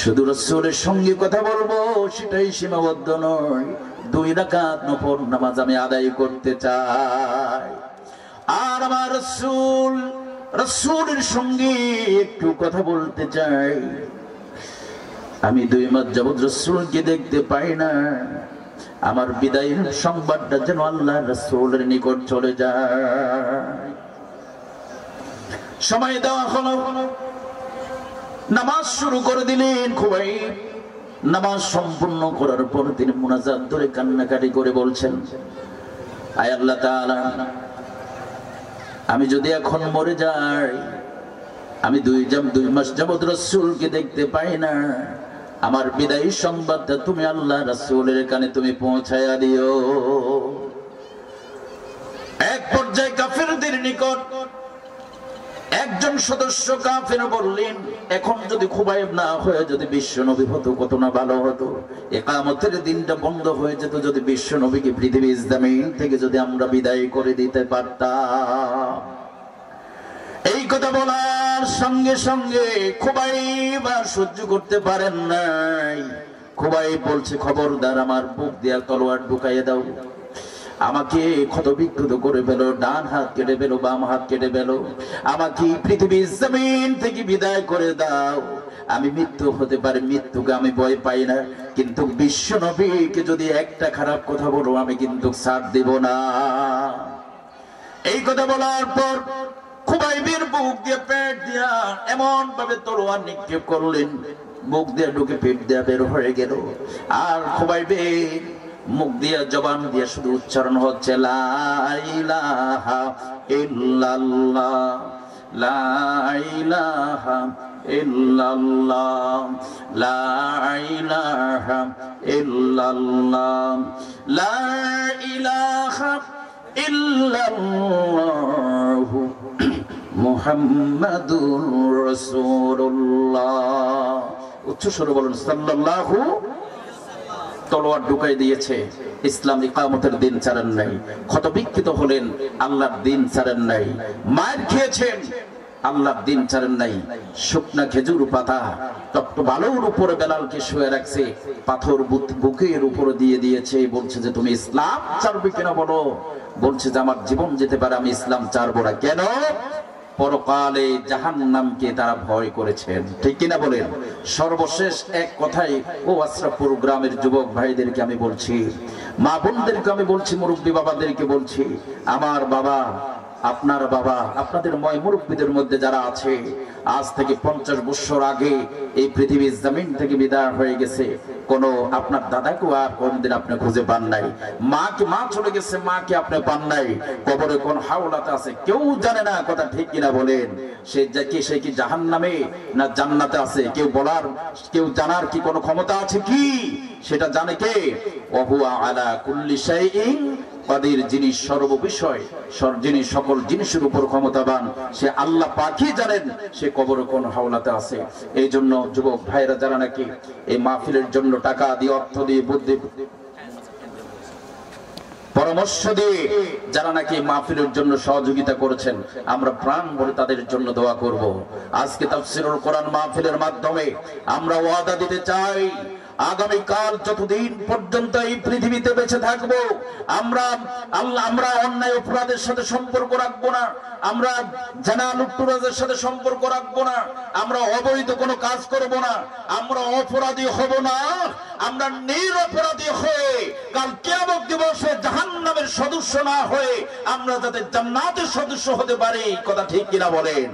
S1: শুধু রাসূলের সঙ্গে কথা বলবো, সেটাই সীমাবদ্ধ নয়, 2 রাকাত নফল নামাজ আমি আদায় করতে চাই। আর আমার রাসূলের সঙ্গে একটু কথা বলতে চাই। আমি 2 মাস যাবত রাসূলকে দেখতে পাই না, আমার বিদায়ের সংবাদটা যেন আল্লাহ রাসূলের নিকট চলে যায়। সময় দেওয়া হলো, নামাজ শুরু করে দিলেন খুবাইব। নামাজ সম্পূর্ণ করার পর তিনি মুনাজাত ধরে কান্নাকাটি করে বলছেন, আয় আল্লাহ তাআলা, আমি যদি এখন মরে যাই, আমি 2 মাস যাবত রাসূলকে দেখতে পাই না, আমার বিদায়ী সংবাদটা তুমি আল্লাহ রাসূলের কানে তুমি পৌঁছায়া দিও। এক পর্যায়ে কাফেরদের নিকট একজন সদস্য কাফের বললেন, এখন যদি খুবাইব না হয়ে যদি বিশ্ব নবী হতো কত না ভালো হতো, ইকামতের দিনটা বন্ধ হয়ে যেত, যদি বিশ্ব নবীকে পৃথিবীর জমিন থেকে যদি আমরা বিদায় করে দিতে পারতাম। এই কথা বলার সঙ্গে সঙ্গে খুবাইব আর সহ্য করতে পারেন নাই। খুবাইব বলছে, খবরদার, আমার বুক দিয়ে তলোয়ার ঢুকাইয়ে দাও, আমাকে ক্ষত বিক্ষত করে ফেলো, ডান হাত কেটে ফেলো, বাম হাত কেটে ফেলো, আমাকে পৃথিবীর জমিন থেকে বিদায় করে দাও। আমি মৃত্যু হতে পারে, মৃত্যুকে আমি ভয় পাই না, কিন্তু বিশ্ব নবীকে যদি একটা খারাপ কথা বলো আমি কিন্তু ছাড় দেব না। এই কথা বলার পর খুবাইবের বুক দিয়ে পেট দিয়া এমন ভাবে তলোয়ার নিক্ষেপ করলেন, বুক দিয়ে ঢুকে পেট দিয়া বের হয়ে গেল। আর খুবাইবের মুখ দিয়ে জবান দিয়ে শুধু উচ্চারণ হচ্ছে, লা ইলাহা ইল্লাল্লাহ, লা ইলাহা ইল্লাল্লাহ, লা ইলাহা ইল্লাল্লাহ, লা ইলাহা ইল্লাল্লাহ মুহাম্মাদুর রাসূলুল্লাহ। উচ্চ স্বরে বলুন, সাল্লাল্লাহু। তলোয়ার ঢুকাই দিয়েছে, ইসলাম ইকামতের দিন ছাড়েন নাই, ক্ষতবিক্ষত হলেন, আল্লাহর দিন ছাড়েন নাই, মার খেয়েছেন, আল্লাহর দিন ছাড়েন নাই। শুকনা খেজুর পাতা তপ্ত বালুর উপরে বেলালকে শুয়ে রাখছে, পাথর বুকের উপরে দিয়ে দিয়েছে, বলছে যে তুমি ইসলাম ছাড়বে কিনা বলো, বলছে যে আমার জীবন যেতে পারে, আমি ইসলাম ছাড়বো না। কেন? পরকালে জাহান্নামকে তারা ভয় করেছেন, ঠিক কিনা বলেন? সর্বশেষ এক কথাই ও আশরাফপুর গ্রামের যুবক ভাইদেরকে আমি বলছি, মা বোনদেরকে আমি বলছি, মুরব্বী বাবাদেরকে বলছি, আমার বাবা, আপনার বাবা, আপনাদের ময় মুরব্বীদের মধ্যে যারা আছে, আজ থেকে 50 বছর আগে এই পৃথিবীর জমিন থেকে বিদায় হয়ে গেছে, কোন আপনার দাদাকে আর কোনদিন আপনি খুঁজে পান নাই, মা চলে গেছে, মাকে আপনি পান নাই, কবরে কোন হাওলাতে আছে কেউ জানে না, কথা ঠিক কিনা বলেন? সে কি জাহান্নামে না জান্নাতে আছে কেউ জানার কি কোনো ক্ষমতা আছে কি? সেটা জানে কে? ওয়া আলা কুল্লি শাইইন কাদির, যিনি সর্ববিষয়, যিনি সকল জিনিসের উপর ক্ষমতাবান, সে আল্লাহ পাকই জানেন সে কবরে কোন হাওলাতে আছে। এই জন্য যুবক ভাইরা যারা নাকি এই মাহফিলের জন্য টাকা দিয়ে, অর্থ দিয়ে, বুদ্ধি পরামর্শ দিয়ে যারা নাকি মাহফিলের জন্য সহযোগিতা করেছেন, আমরা প্রাণ ভরে তাদের জন্য দোয়া করব। আজকে তাফসীরুল কোরআন মাহফিলের মাধ্যমে আমরা ওয়াদা দিতে চাই, আগামীকাল যতদিন পর্যন্ত এই পৃথিবীতে বেঁচে থাকবো, আমরা অন্যায় অপরাধের সাথে সম্পর্ক রাখবো না, আমরা জানা লুটতরাজের সাথে সম্পর্ক রাখবো না, আমরা অবৈধ কোনো কাজ করব না, আমরা অপরাধী হব না, আমরা নিরপরাধী হয়ে কাল কিয়ামত দিবসে জাহান্নামের সদস্য না হয়ে আমরা যাতে জান্নাতের সদস্য হতে পারি। কথা ঠিক কিনা বলেন?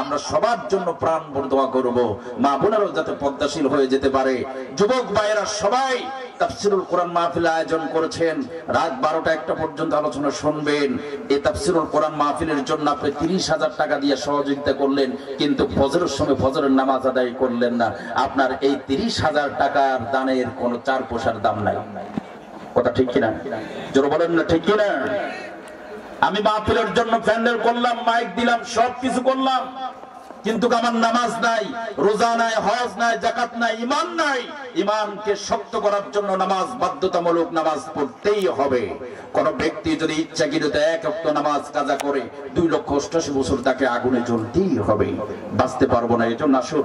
S1: আমরা সবার জন্য প্রাণ ভরে দোয়া করব, মা বোনেরাও যাতে পদ্মাশীল হয়ে যেতে পারে। যুবক ভাইয়েরা সবাই তাফসীরুল কোরআন মাহফিল আয়োজন করেছেন, রাত 12টা-1টা পর্যন্ত আলোচনা শুনবেন। এই তাফসীরুল কোরআন মাহফিলের জন্য আপনি 30,000 টাকা দিয়ে সহযোগিতা করলেন, কিন্তু ফজরের সময় ফজরের নামাজ আদায় করলেন না। আপনার এই 30,000 টাকার দানের কোনো 4 পয়সার দাম নাই। কথা ঠিক কিনা? জোরে বলেন না ঠিক কিনা? আমি মাহফিলের জন্য প্যান্ডেল করলাম, মাইক দিলাম, সবকিছু করলাম, কিন্তু আমার নামাজ নাই, রোজা নাই, হজ নাই, যাকাত নাই, ঈমান নাই। ঈমানকে শক্ত করার জন্য নামাজ বাধ্যতামূলক, নামাজ পড়তেই হবে। কোন ব্যক্তি যদি ইচ্ছাকৃত 1 ওয়াক্ত নামাজ কাজা করে 2,88,000 বছর তাকে আগুনে জ্বলতেই হবে, বাঁচতে পারবো না। এজন্য আসুন